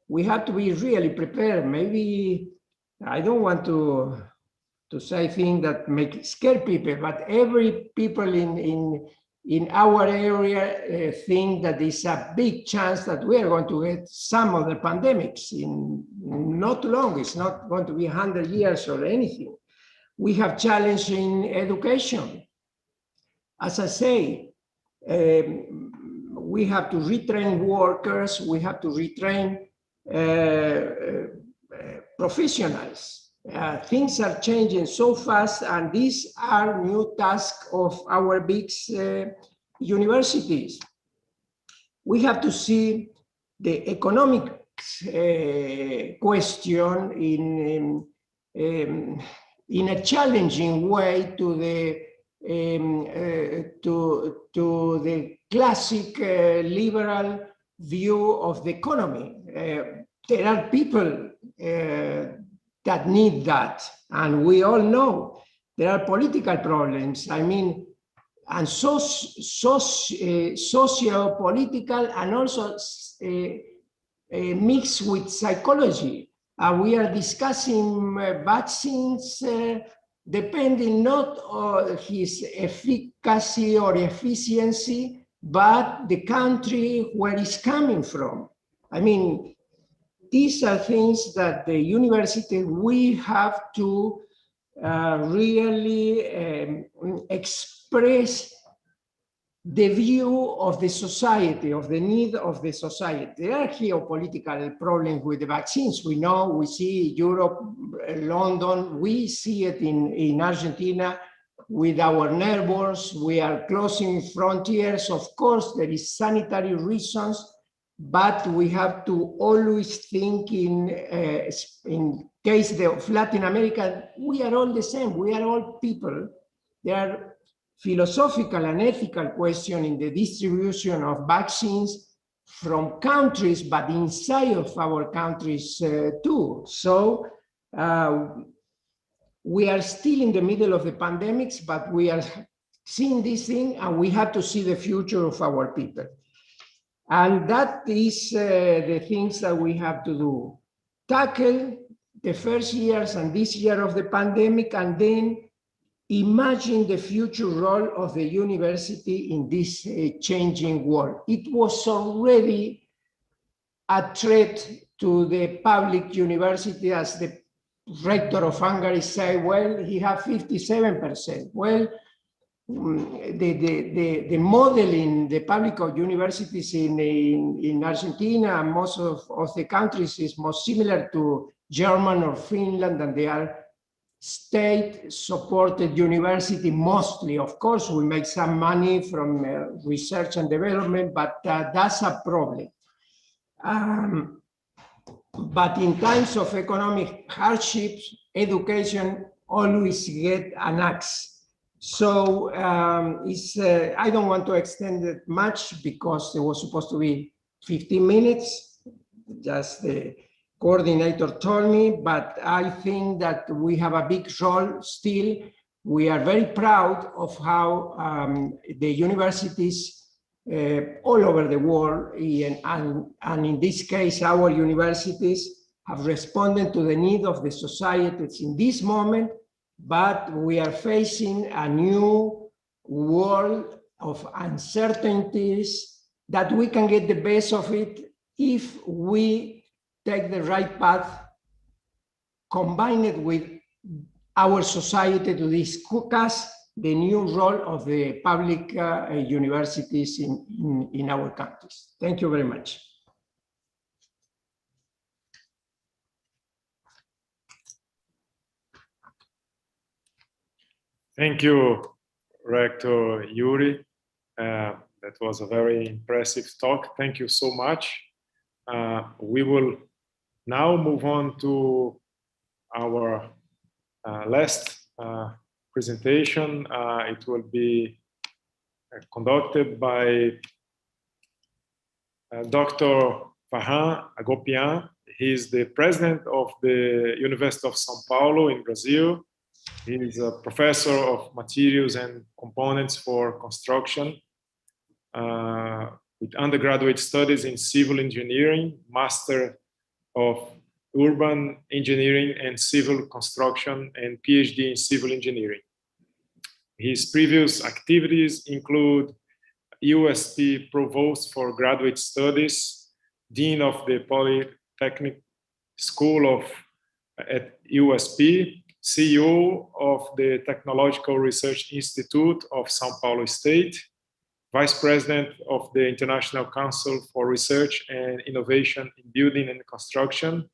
Speaker 4: We have to be really prepared. Maybe, I don't want to say things that make scare people, but every people in our area think that there's a big chance that we are going to get some of the pandemics in not long. It's not going to be 100 years or anything. We have challenge in education. As I say, we have to retrain workers, we have to retrain professionals. Things are changing so fast, and these are new tasks of our big universities. We have to see the economic question in a challenging way to the classic liberal view of the economy. There are people that need that, and we all know there are political problems. I mean, and socio-political, and also mixed with psychology. We are discussing vaccines depending not on his efficacy or efficiency, but the country where it's coming from. I mean, these are things that the university, we have to really express the view of the society, of the need of the society. There are geopolitical problems with the vaccines. We know, we see Europe, London, we see it in Argentina with our neighbors. We are closing frontiers. Of course, there is sanitary reasons, but we have to always think in case of Latin America, we are all the same. We are all people. There are philosophical and ethical questions in the distribution of vaccines from countries, but inside of our countries too. So we are still in the middle of the pandemics, but we are seeing this thing, and we have to see the future of our people. And that is the things that we have to do. Tackle the first years and this year of the pandemic, and then imagine the future role of the university in this changing world. It was already a threat to the public university, as the rector of Hungary said, well, he had 57%. Well, the model in the public universities in Argentina and most of the countries is most similar to German or Finland, and they are state-supported university mostly. Of course, we make some money from research and development, but that's a problem. But in times of economic hardships, education always get an axe. So I don't want to extend it much because it was supposed to be 15 minutes, just the coordinator told me, but I think that we have a big role still. We are very proud of how the universities all over the world, and in this case, our universities have responded to the need of the societies in this moment, but we are facing a new world of uncertainties that we can get the best of it if we take the right path, combine it with our society to discuss the new role of the public universities in our countries. Thank you very much.
Speaker 3: Thank you, Rector Juri. That was a very impressive talk. Thank you so much. We will now move on to our last presentation. It will be conducted by Dr. Vahan Agopyan. He is the president of the Universidad of São Paulo in Brazil. He is a professor of materials and components for construction with undergraduate studies in civil engineering, master of urban engineering and civil construction, and PhD in civil engineering. His previous activities include USP Provost for Graduate Studies, Dean of the Polytechnic School at USP, CEO of the Technological Research Institute of São Paulo State, Vice President of the International Council for Research and Innovation in Building and Construction,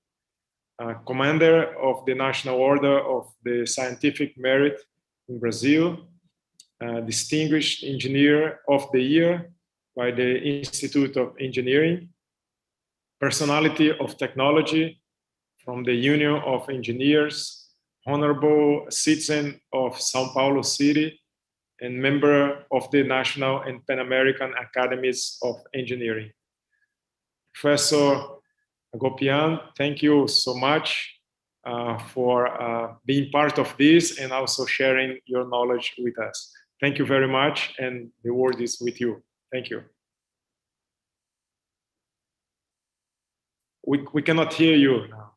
Speaker 3: Commander of the National Order of the Scientific Merit in Brazil, Distinguished Engineer of the Year by the Institute of Engineering, Personality of Technology from the Union of Engineers, Honorable Citizen of São Paulo City, and member of the National and Pan American Academies of Engineering. Professor Agopyan, thank you so much for being part of this and also sharing your knowledge with us. Thank you very much, and the word is with you. Thank you. We cannot hear you now.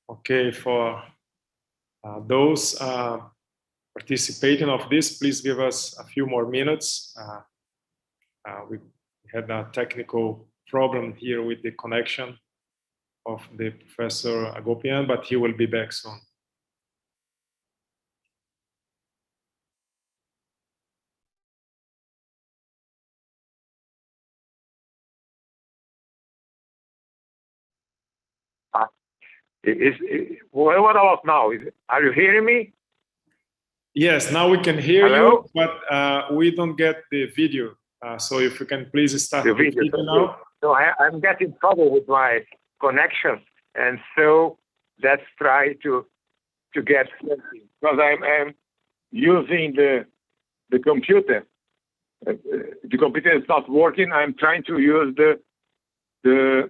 Speaker 3: Okay, for those participating of this, please give us a few more minutes. We had a technical problem here with the connection of the Professor Agopyan, but he will be back soon.
Speaker 5: What about now? Are you hearing me?
Speaker 3: Yes, now we can hear
Speaker 5: Hello?
Speaker 3: you, but we don't get the video. So if you can please start
Speaker 5: The video
Speaker 3: now.
Speaker 5: So I'm getting trouble with my connection, and so let's try to to get something because I'm using the computer. The computer is not working. I'm trying to use the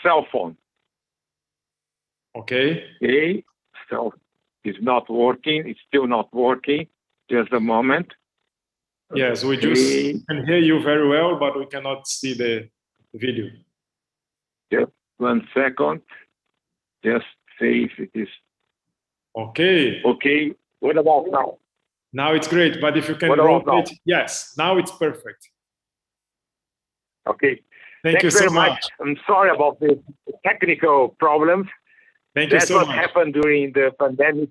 Speaker 5: cell phone.
Speaker 3: Okay.
Speaker 5: Okay, so it's not working. It's still not working. Just a moment.
Speaker 3: Yes, we
Speaker 5: Okay.
Speaker 3: just can hear you very well, but we cannot see the video.
Speaker 5: Just 1 second. Just see if it is
Speaker 3: Okay.
Speaker 5: okay. What about now?
Speaker 3: Now it's great, but if you can
Speaker 5: What about
Speaker 3: rotate,
Speaker 5: now?
Speaker 3: yes, now it's perfect.
Speaker 5: Okay.
Speaker 3: Thank you
Speaker 5: Thanks very
Speaker 3: so much.
Speaker 5: I'm sorry about the technical problems.
Speaker 3: Thank you
Speaker 5: That's
Speaker 3: so
Speaker 5: what
Speaker 3: much.
Speaker 5: happened during the pandemic.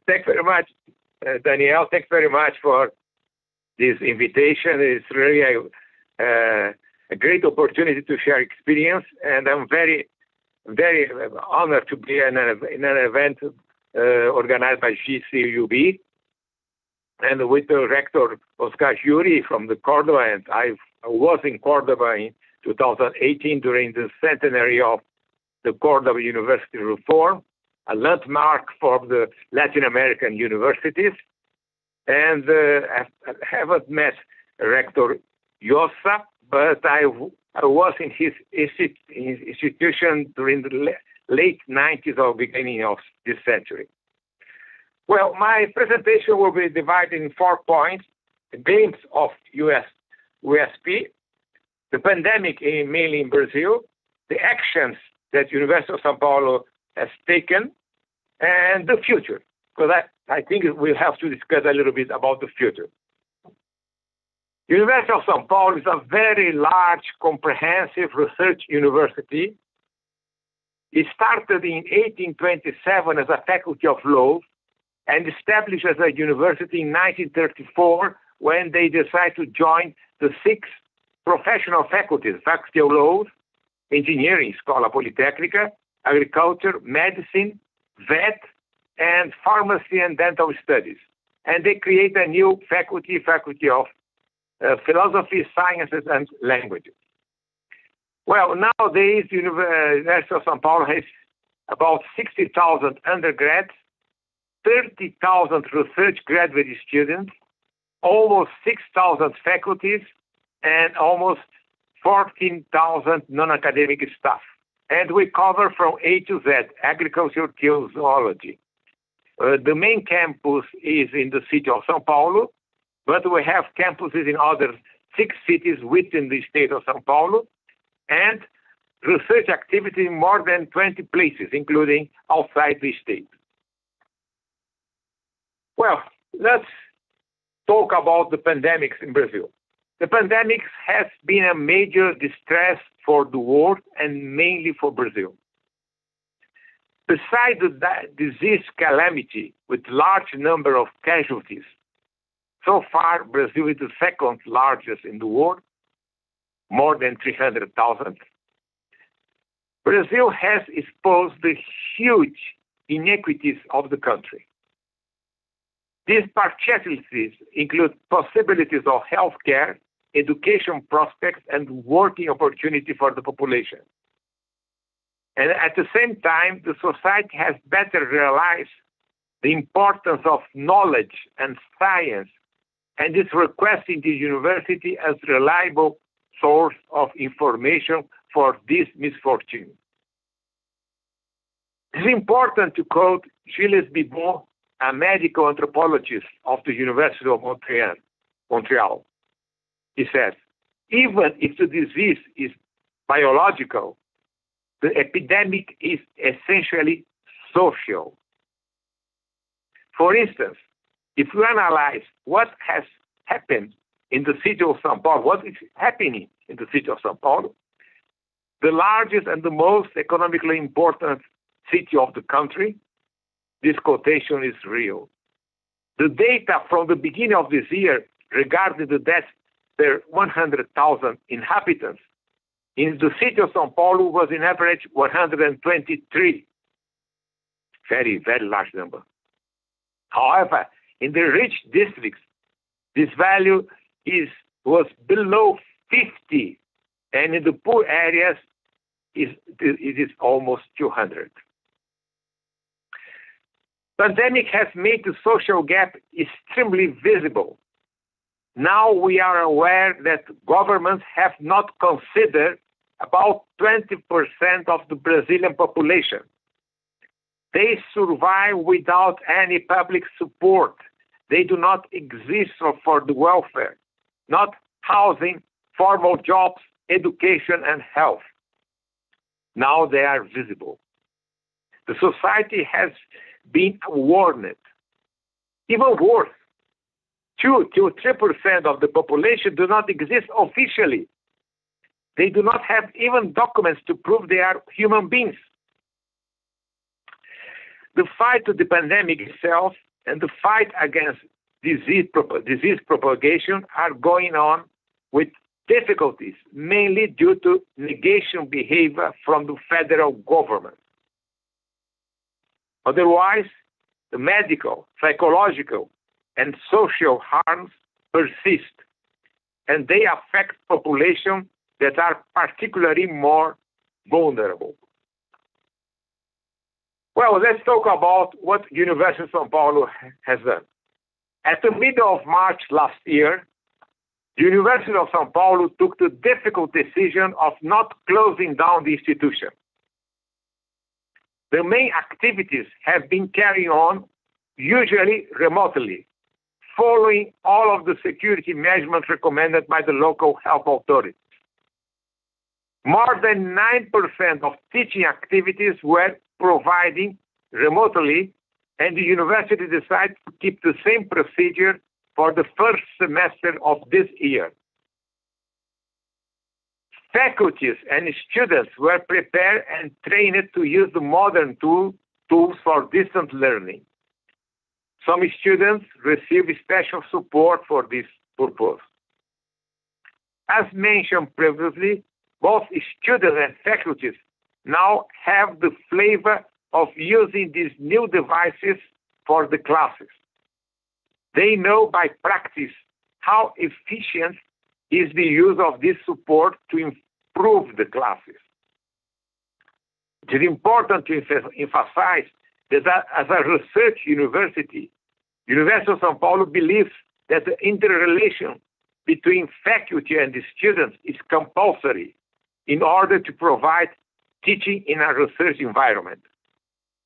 Speaker 5: Thanks very much, Danielle. Thanks very much for this invitation. It's really a great opportunity to share experience, and I'm very, very honored to be in an event organized by GCUB and with the Rector Juri from the Córdoba, and I was in Córdoba in 2018 during the centenary of the Córdoba University reform, a landmark for the Latin American universities. And I haven't met Rector Józsa, but I was in his institution during the late 90s or beginning of this century. Well, my presentation will be divided in 4 points: a glimpse of USP, the pandemic mainly in Brazil, the actions that University of São Paulo has taken, and the future, because I think we'll have to discuss a little bit about the future. University of São Paulo is a very large, comprehensive research university. It started in 1827 as a faculty of law and established as a university in 1934 when they decided to join the 6 professional faculties: Faculty of Law, Engineering, Escola Politécnica, Agriculture, Medicine, Vet, and Pharmacy and Dental Studies. And they create a new faculty of Philosophy, Sciences, and Languages. Well, nowadays, University of São Paulo has about 60,000 undergrads, 30,000 research graduate students, almost 6,000 faculties, and almost 14,000 non-academic staff. And we cover from A to Z, agriculture till zoology. The main campus is in the city of São Paulo, but we have campuses in other 6 cities within the state of São Paulo, and research activity in more than 20 places, including outside the state. Well, let's talk about the pandemics in Brazil. The pandemic has been a major distress for the world and mainly for Brazil. Besides the disease calamity with large number of casualties, so far Brazil is the 2nd largest in the world, more than 300,000. Brazil has exposed the huge inequities of the country. These particularities include possibilities of health care, education prospects, and working opportunity for the population. And at the same time, the society has better realized the importance of knowledge and science, and is requesting the university as reliable source of information for this misfortune. It's important to quote Gilles Bibon, a medical anthropologist of the University of Montreal. He says, even if the disease is biological, the epidemic is essentially social. For instance, if we analyze what has happened in the city of São Paulo, what is happening in the city of São Paulo, the largest and the most economically important city of the country, this quotation is real. The data from the beginning of this year regarding the deaths per 100,000 inhabitants in the city of São Paulo was in average 123. Very, very large number. However, in the rich districts, this value was below 50, and in the poor areas, it is almost 200. Pandemic has made the social gap extremely visible. Now we are aware that governments have not considered about 20% of the Brazilian population. They survive without any public support. They do not exist for the welfare, not housing, formal jobs, education, and health. Now they are visible. The society has been warned. Even worse, 2 to 3% of the population do not exist officially. They do not have even documents to prove they are human beings. The fight to the pandemic itself and the fight against disease propagation are going on with difficulties, mainly due to negation behavior from the federal government. Otherwise, the medical, psychological, and social harms persist, and they affect populations that are particularly more vulnerable. Well, let's talk about what University of São Paulo has done. At the middle of March last year, the University of São Paulo took the difficult decision of not closing down the institution. The main activities have been carried on, usually remotely, following all of the security measures recommended by the local health authorities. More than 9% of teaching activities were provided remotely, and the university decided to keep the same procedure for the first semester of this year. Faculties and students were prepared and trained to use the modern tools for distant learning. Some students received special support for this purpose. As mentioned previously, both students and faculties now have the flavor of using these new devices for the classes. They know by practice how efficient is the use of this support to improve the classes. It is important to emphasize that as a research university, University of São Paulo believes that the interrelation between faculty and the students is compulsory in order to provide teaching in a research environment.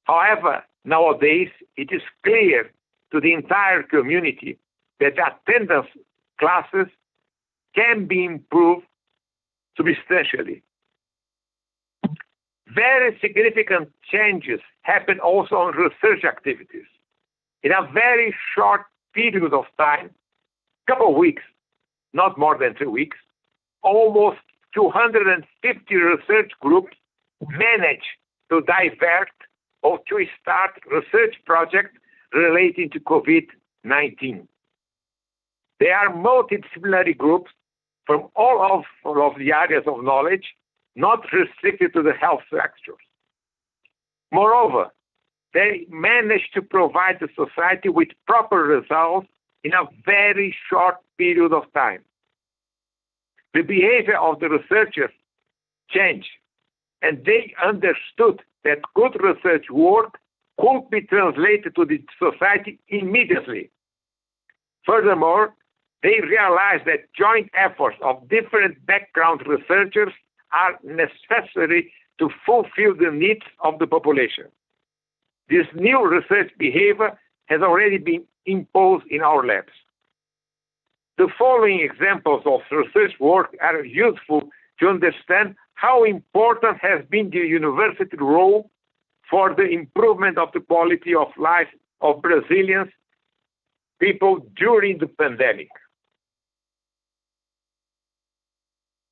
Speaker 5: However, nowadays, it is clear to the entire community that attendance classes can be improved substantially. Very significant changes happen also on research activities. In a very short period of time, couple of weeks, not more than 2 weeks, almost 250 research groups managed to divert or to start research projects relating to COVID-19. They are multidisciplinary groups from all of the areas of knowledge, not restricted to the health sectors. Moreover, they managed to provide the society with proper results in a very short period of time. The behavior of the researchers changed, and they understood that good research work could be translated to the society immediately. Furthermore, they realized that joint efforts of different background researchers are necessary to fulfill the needs of the population. This new research behavior has already been imposed in our labs. The following examples of research work are useful to understand how important has been the university role for the improvement of the quality of life of Brazilian people during the pandemic.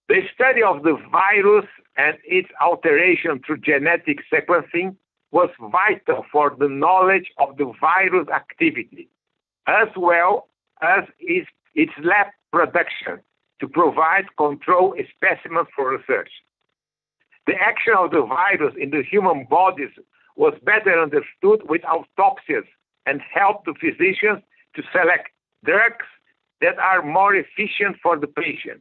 Speaker 5: The study of the virus and its alteration through genetic sequencing was vital for the knowledge of the virus activity, as well as its lab production to provide control specimens for research. The action of the virus in the human bodies was better understood with autopsies and helped the physicians to select drugs that are more efficient for the patient.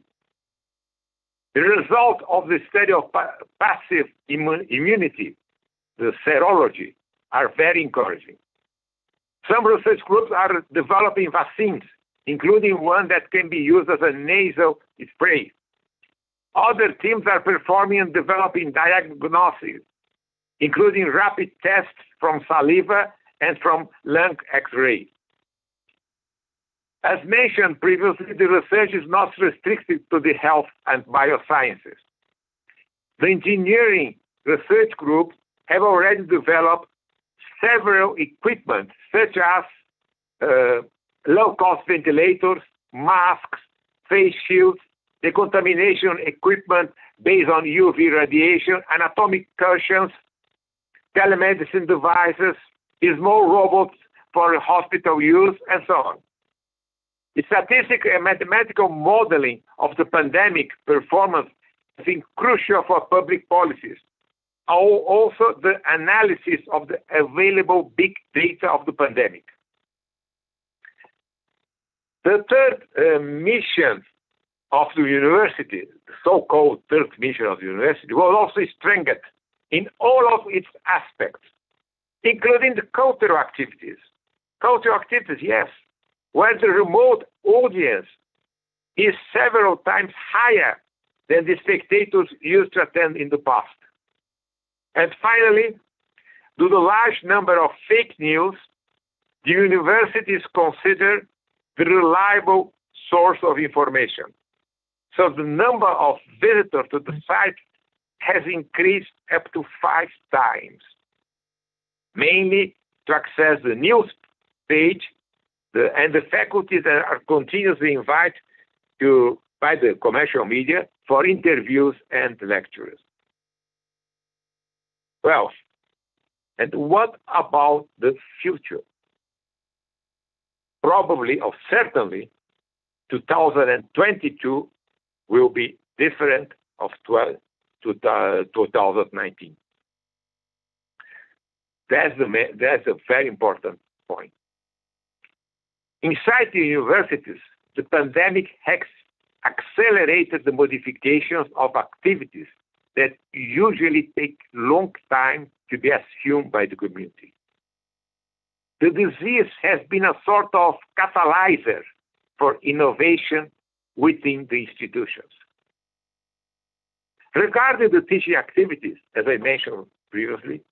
Speaker 5: The result of the study of passive immunity, the serology, are very encouraging. Some research groups are developing vaccines, including one that can be used as a nasal spray. Other teams are performing and developing diagnostics, including rapid tests from saliva and from lung X-ray. As mentioned previously, the research is not restricted to the health and biosciences. The engineering research groups have already developed several equipment, such as low-cost ventilators, masks, face shields, decontamination equipment based on UV radiation, anatomic cushions, telemedicine devices, small robots for hospital use, and so on. The statistical and mathematical modeling of the pandemic performance has been crucial for public policies. Also, the analysis of the available big data of the pandemic. The third mission of the university, the so-called third mission of the university, was also strengthened in all of its aspects, including the cultural activities. Cultural activities, yes, where the remote audience is several times higher than the spectators used to attend in the past. And finally, due to the large number of fake news, the university is considered the reliable source of information. So the number of visitors to the site has increased up to 5 times, mainly to access the news page, and the faculty that are continuously invited by the commercial media for interviews and lectures. Well, and what about the future? Probably, or certainly, 2022 will be different of 2019. That's a very important point. Inside the universities, the pandemic has accelerated the modifications of activities that usually take long time to be assumed by the community. The disease has been a sort of catalyzer for innovation within the institutions. Regarding the teaching activities, as I mentioned previously,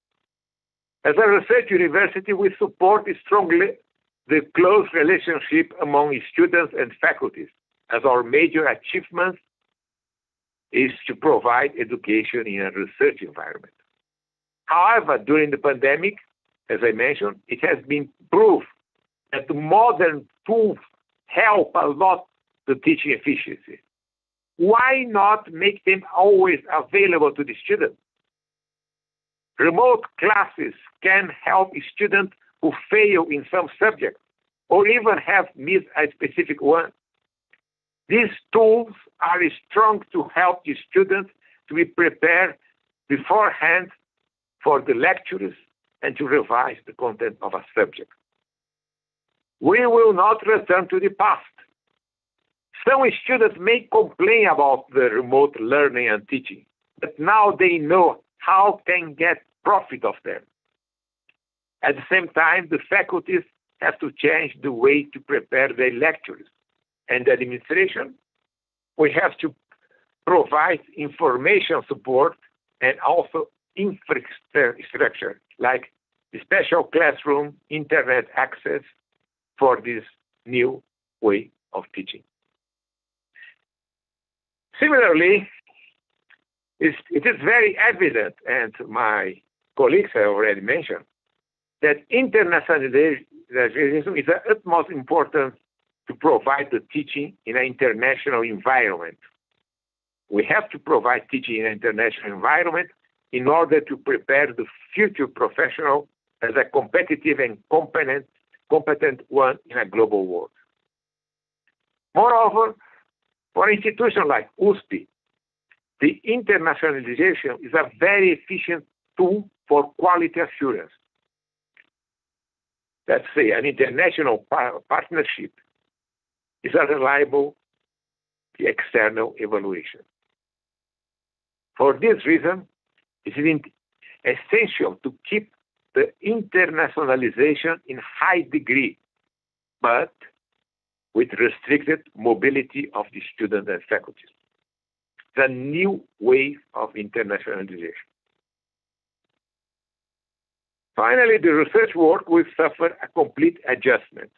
Speaker 5: as a research university, we support strongly the close relationship among students and faculties, as our major achievement is to provide education in a research environment. However, during the pandemic, as I mentioned, it has been proved that the modern tools help a lot the teaching efficiency. Why not make them always available to the students? Remote classes can help students who fail in some subjects or even have missed a specific one. These tools are strong to help the students to be prepared beforehand for the lectures and to revise the content of a subject. We will not return to the past. Some students may complain about the remote learning and teaching, but now they know how can get profit of them. At the same time, the faculties have to change the way to prepare their lectures. And the administration, we have to provide information support and also infrastructure, like the special classroom, internet access for this new way of teaching. Similarly, it is very evident, and my colleagues have already mentioned, that internationalization is of utmost importance to provide the teaching in an international environment. We have to provide teaching in an international environment in order to prepare the future professional as a competitive and competent one in a global world. Moreover, for institutions like USP, the internationalization is a very efficient tool for quality assurance. Let's say an international partnership is a reliable external evaluation. For this reason, it is essential to keep the internationalization in high degree, but with restricted mobility of the students and faculty. The new wave of internationalization. Finally, the research work will suffer a complete adjustment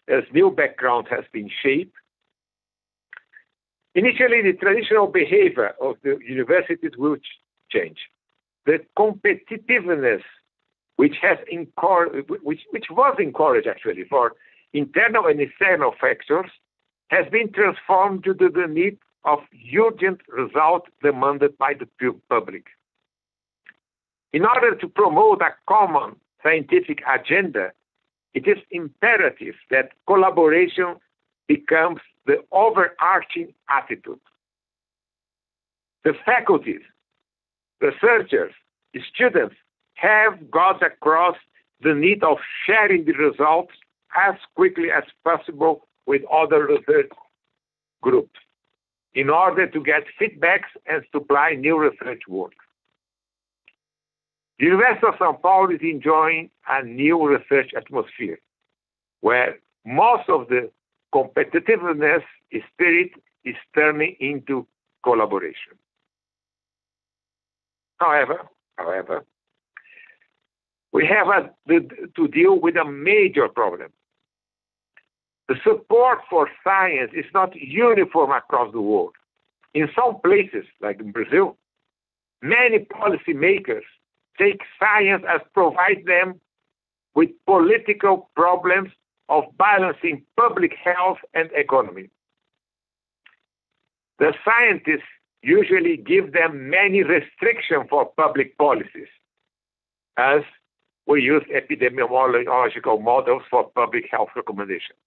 Speaker 5: as new background has been shaped. Initially, the traditional behavior of the universities will change. The competitiveness which was encouraged actually for internal and external factors has been transformed due to the need of urgent results demanded by the public. In order to promote a common scientific agenda, it is imperative that collaboration becomes the overarching attitude. The faculties, researchers, students have got across the need of sharing the results as quickly as possible with other research groups in order to get feedbacks and supply new research work. The University of São Paulo is enjoying a new research atmosphere where most of the competitiveness spirit is turning into collaboration. However, we have to deal with a major problem. The support for science is not uniform across the world. In some places, like in Brazil, many policymakers take science as provide them with political problems of balancing public health and economy. The scientists usually give them many restrictions for public policies, as we use epidemiological models for public health recommendations.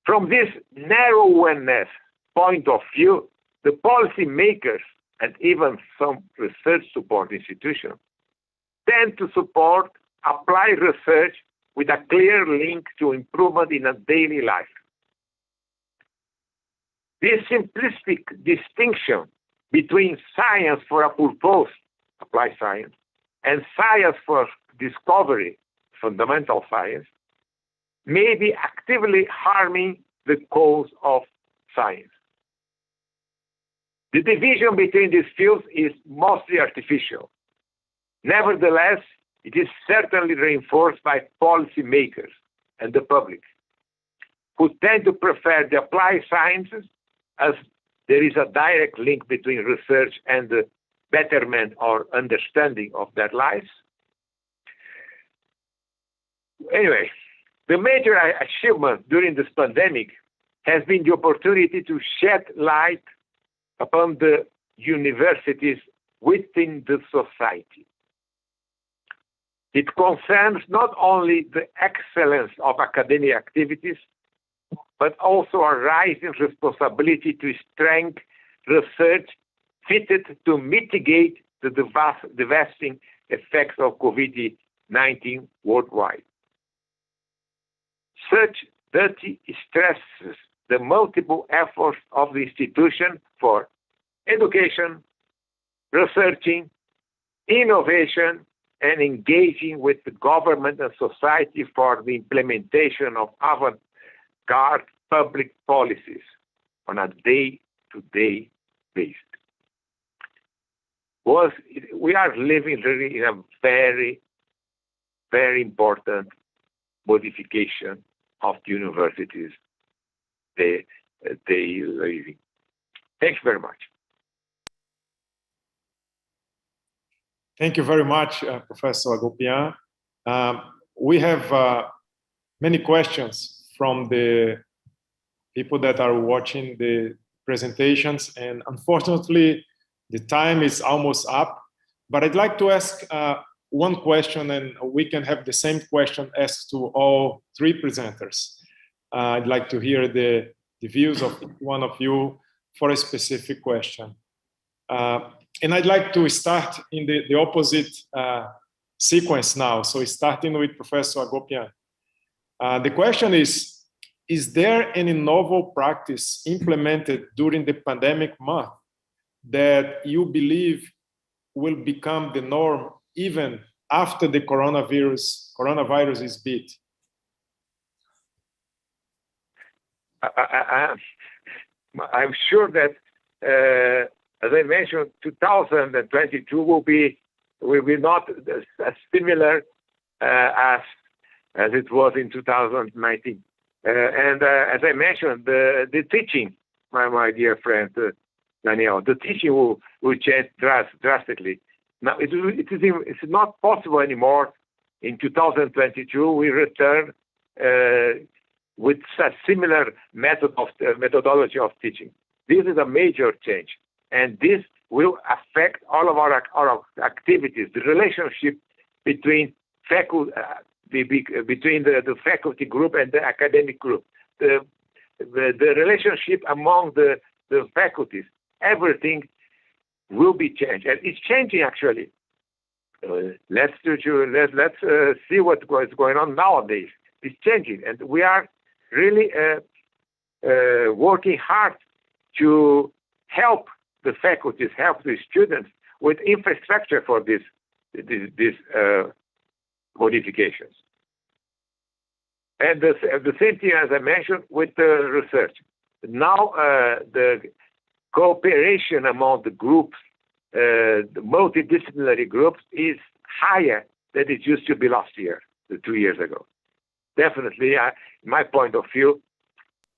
Speaker 5: From this narrowness point of view, the policymakers and even some research support institutions tend to support applied research with a clear link to improvement in a daily life. This simplistic distinction between science for a purpose, applied science, and science for discovery, fundamental science, may be actively harming the cause of science. The division between these fields is mostly artificial. Nevertheless, it is certainly reinforced by policymakers and the public, who tend to prefer the applied sciences as there is a direct link between research and the betterment or understanding of their lives. Anyway, the major achievement during this pandemic has been the opportunity to shed light upon the universities within the society. It concerns not only the excellence of academic activities, but also a rising responsibility to strengthen research fitted to mitigate the devastating effects of COVID-19 worldwide. Such duty stresses the multiple efforts of the institution for education, researching, innovation, and engaging with the government and society for the implementation of avant-garde public policies on a day-to-day basis. We are living really in a very, very important modification of the universities they living. Thanks very much.
Speaker 3: Thank you very much, Professor Agopyan. We have many questions from the people that are watching the presentations, and unfortunately, the time is almost up. But I'd like to ask one question, and we can have the same question asked to all three presenters. I'd like to hear the views of each one of you for a specific question. And I'd like to start in the opposite sequence now. So starting with Professor Agopyan. The question is there any novel practice implemented during the pandemic month that you believe will become the norm even after the coronavirus is beat?
Speaker 5: I'm sure that, as I mentioned, 2022 will be not as similar as it was in 2019. And as I mentioned, the teaching, my dear friend Daniel, the teaching will change drastically. Now, it's not possible anymore in 2022 we return with a similar methodology of teaching. This is a major change, and this will affect all of our activities, the relationship between faculty, between the faculty group and the academic group, the relationship among the faculties, everything will be changed, and it's changing actually. Let's see what's going on nowadays. It's changing, and we are really working hard to help the faculties, help the students with infrastructure for these modifications. And the same thing, as I mentioned, with the research. Now the cooperation among the groups, the multidisciplinary groups, is higher than it used to be last year, 2 years ago. Definitely, in my point of view,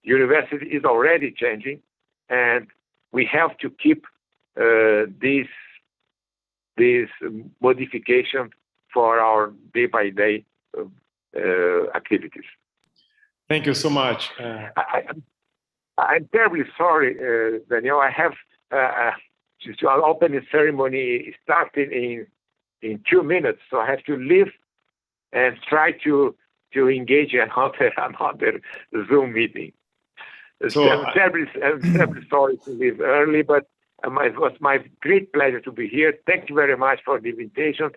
Speaker 5: university is already changing, and we have to keep this modification for our day-by-day activities.
Speaker 3: Thank you so much.
Speaker 5: I'm terribly sorry, Daniel. I have an opening ceremony starting in 2 minutes, so I have to leave and try to engage in another Zoom meeting. So I'm terribly sorry to leave early, but it was my great pleasure to be here. Thank you very much for the invitation.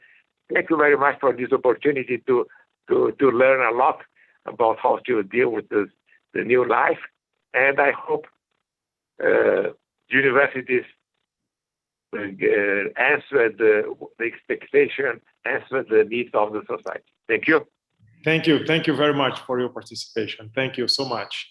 Speaker 5: Thank you very much for this opportunity to learn a lot about how to deal with the new life. And I hope universities answer the expectation, answer the needs of the society. Thank you.
Speaker 3: Thank you. Thank you very much for your participation. Thank you so much.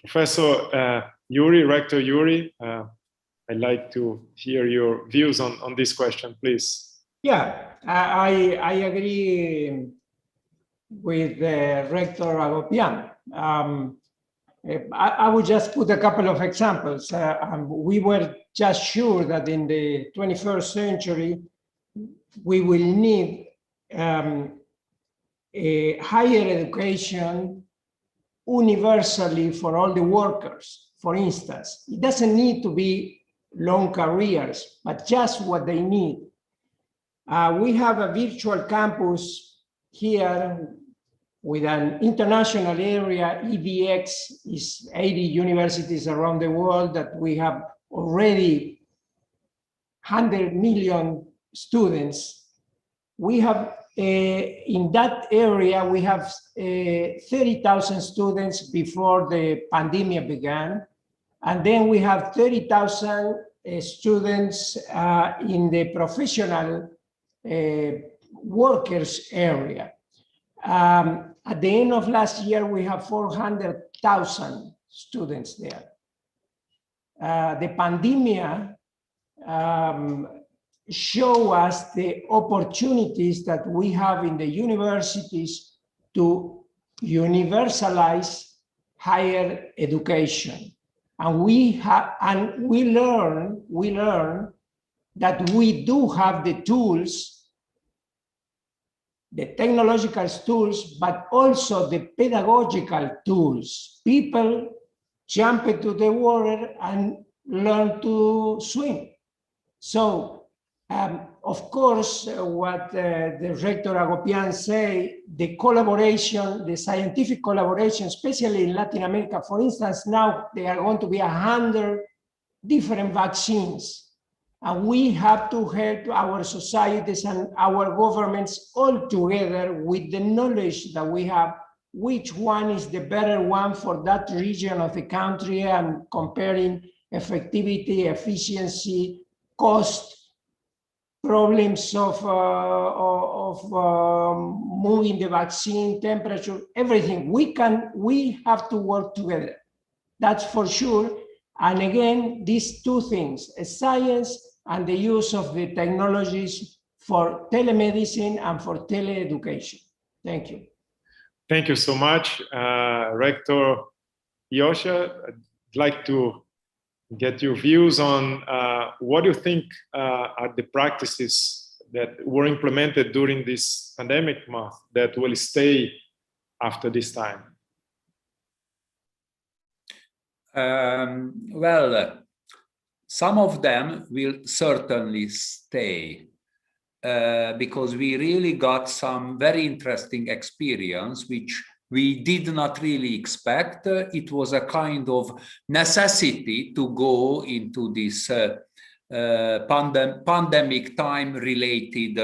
Speaker 3: Professor Juri, Rector Juri, I'd like to hear your views on this question, please.
Speaker 4: Yeah, I agree with Rector Agopyan. I would just put a couple of examples. We were just sure that in the 21st century, we will need a higher education universally for all the workers. For instance, it doesn't need to be long careers, but just what they need. We have a virtual campus here with an international area. EDX is 80 universities around the world that we have already 100 million students. We have, in that area, we have 30,000 students before the pandemic began. And then we have 30,000 students in the professional workers area. At the end of last year, we have 400,000 students there. The pandemic show us the opportunities that we have in the universities to universalize higher education. And we learn that we do have the tools, the technological tools, but also the pedagogical tools. People jump into the water and learn to swim. So, of course, what the Rector Agopyan say, the collaboration, the scientific collaboration, especially in Latin America, for instance, now there are going to be 100 different vaccines. And we have to help our societies and our governments all together with the knowledge that we have which one is the better one for that region of the country, and comparing effectivity, efficiency, cost, problems of moving the vaccine, temperature, everything. We have to work together. That's for sure. And again, these two things, science and the use of the technologies for telemedicine and for teleeducation. Thank you.
Speaker 3: Thank you so much, Rector Józsa. I'd like to get your views on what you think are the practices that were implemented during this pandemic month that will stay after this time.
Speaker 1: Well, some of them will certainly stay because we really got some very interesting experience, which we did not really expect. It was a kind of necessity to go into this pandemic time related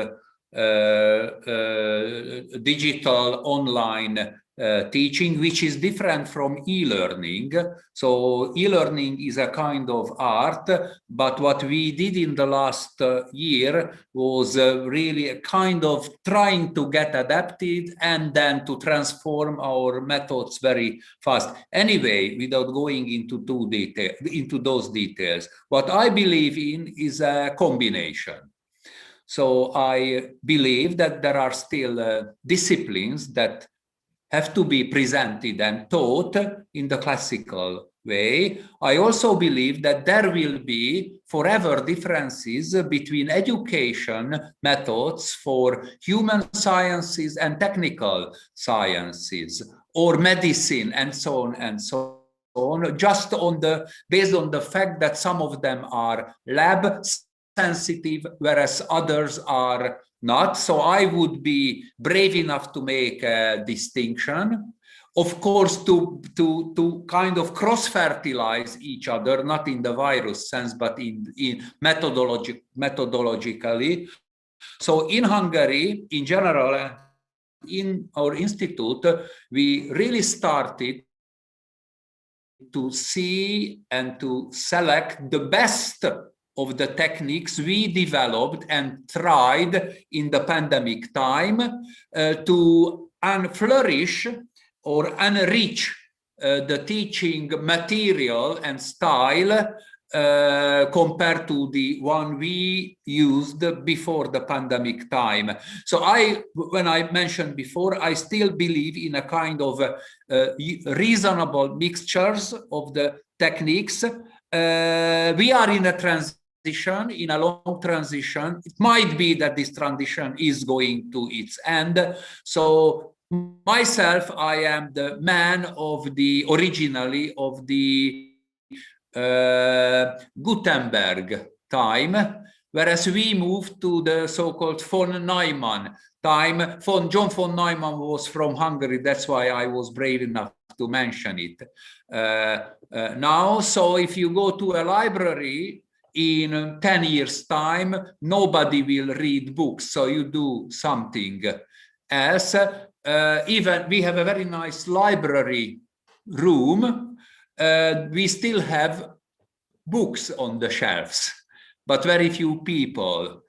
Speaker 1: digital online teaching, which is different from e-learning. So e-learning is a kind of art, but what we did in the last year was really a kind of trying to get adapted and then to transform our methods very fast. Anyway, without going into those details, what I believe in is a combination. So I believe that there are still disciplines that have to be presented and taught in the classical way. I also believe that there will be forever differences between education methods for human sciences and technical sciences, or medicine, and so on and so on, just based on the fact that some of them are lab sensitive, whereas others are not. So I would be brave enough to make a distinction. Of course, to kind of cross-fertilize each other, not in the virus sense, but in methodologically. So in Hungary, in general, in our institute, we really started to see and to select the best of the techniques we developed and tried in the pandemic time to flourish or enrich the teaching material and style compared to the one we used before the pandemic time. So when I mentioned before, I still believe in a kind of reasonable mixtures of the techniques. We are in a in a long transition. It might be that this transition is going to its end. So myself, I am the man of originally of the Gutenberg time, whereas we moved to the so-called von Neumann time. John von Neumann was from Hungary, that's why I was brave enough to mention it now. So if you go to a library in 10 years' time, nobody will read books, so you do something else. Even we have a very nice library room. We still have books on the shelves, but very few people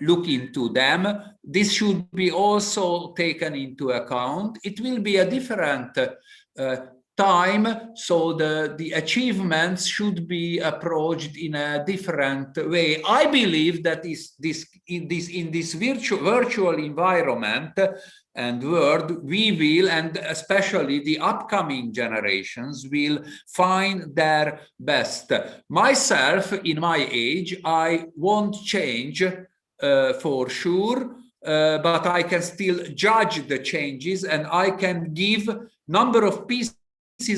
Speaker 1: look into them. This should be also taken into account. It will be a different time, so the achievements should be approached in a different way. I believe that in this virtual environment and world, we will, and especially the upcoming generations, will find their best. Myself, in my age, I won't change for sure, but I can still judge the changes, and I can give number of pieces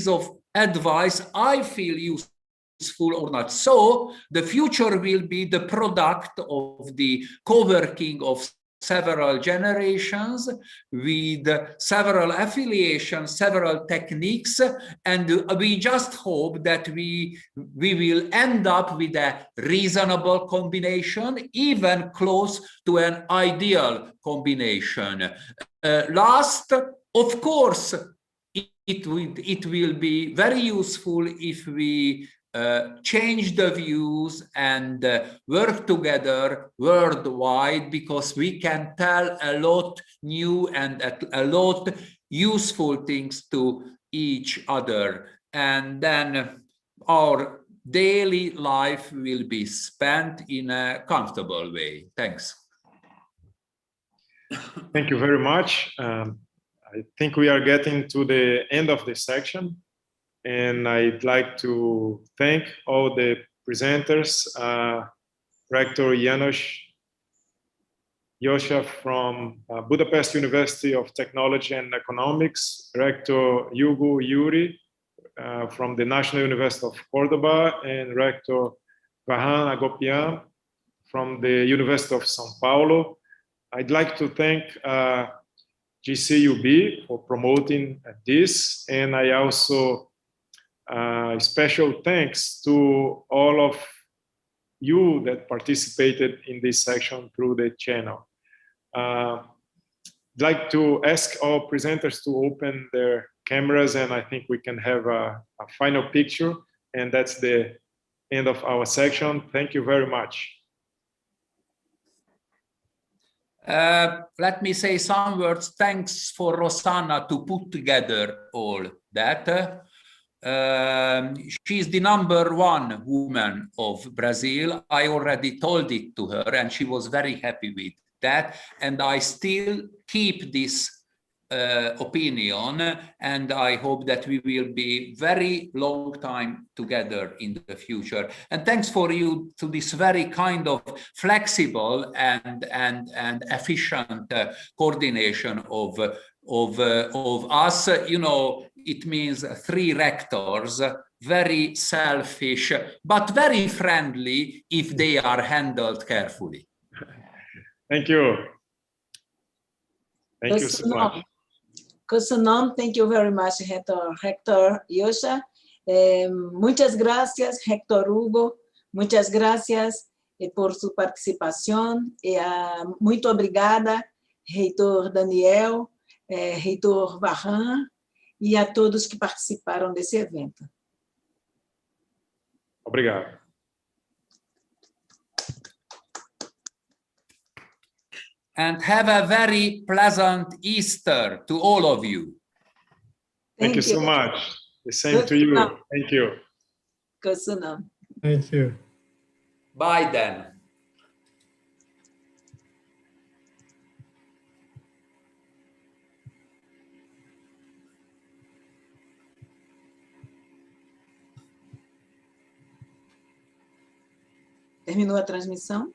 Speaker 1: of advice I feel useful or not. So the future will be the product of the co-working of several generations with several affiliations, several techniques, and we just hope that we will end up with a reasonable combination, even close to an ideal combination. Last Of course, it will be very useful if we change the views and work together worldwide, because we can tell a lot new and a lot useful things to each other. And then our daily life will be spent in a comfortable way. Thanks.
Speaker 3: Thank you very much. I think we are getting to the end of this section, and I'd like to thank all the presenters, Rector János, Józsa from Budapest University of Technology and Economics, Rector Hugo, Juri from the National University of Córdoba, and Rector Vahan, Agopyan from the University of São Paulo. I'd like to thank GCUB for promoting this, and I also special thanks to all of you that participated in this section through the channel. I'd like to ask all presenters to open their cameras, and I think we can have a final picture, and that's the end of our section. Thank you very much.
Speaker 1: Let me say some words. Thanks for Rosanna to put together all that. She's the #1 woman of Brazil. I already told it to her, and she was very happy with that. And I still keep this opinion, and I hope that we will be very long time together in the future. And thanks for you to this very kind of flexible and efficient coordination of us. You know, it means 3 rectors, very selfish but very friendly if they are handled carefully.
Speaker 3: Thank you. Thank you so much.
Speaker 2: Thank you very much, Rector Józsa. Muchas gracias, Rector Hugo. Muchas gracias por su participación. Muito obrigada, Reitor Daniel, Reitor Vahan, e a todos que participaram desse evento.
Speaker 3: Obrigado.
Speaker 1: And have a very pleasant Easter to all of you.
Speaker 3: Thank you so much. The same to you. Thank you.
Speaker 6: Thank you.
Speaker 1: Bye then.
Speaker 2: Terminou a transmissão?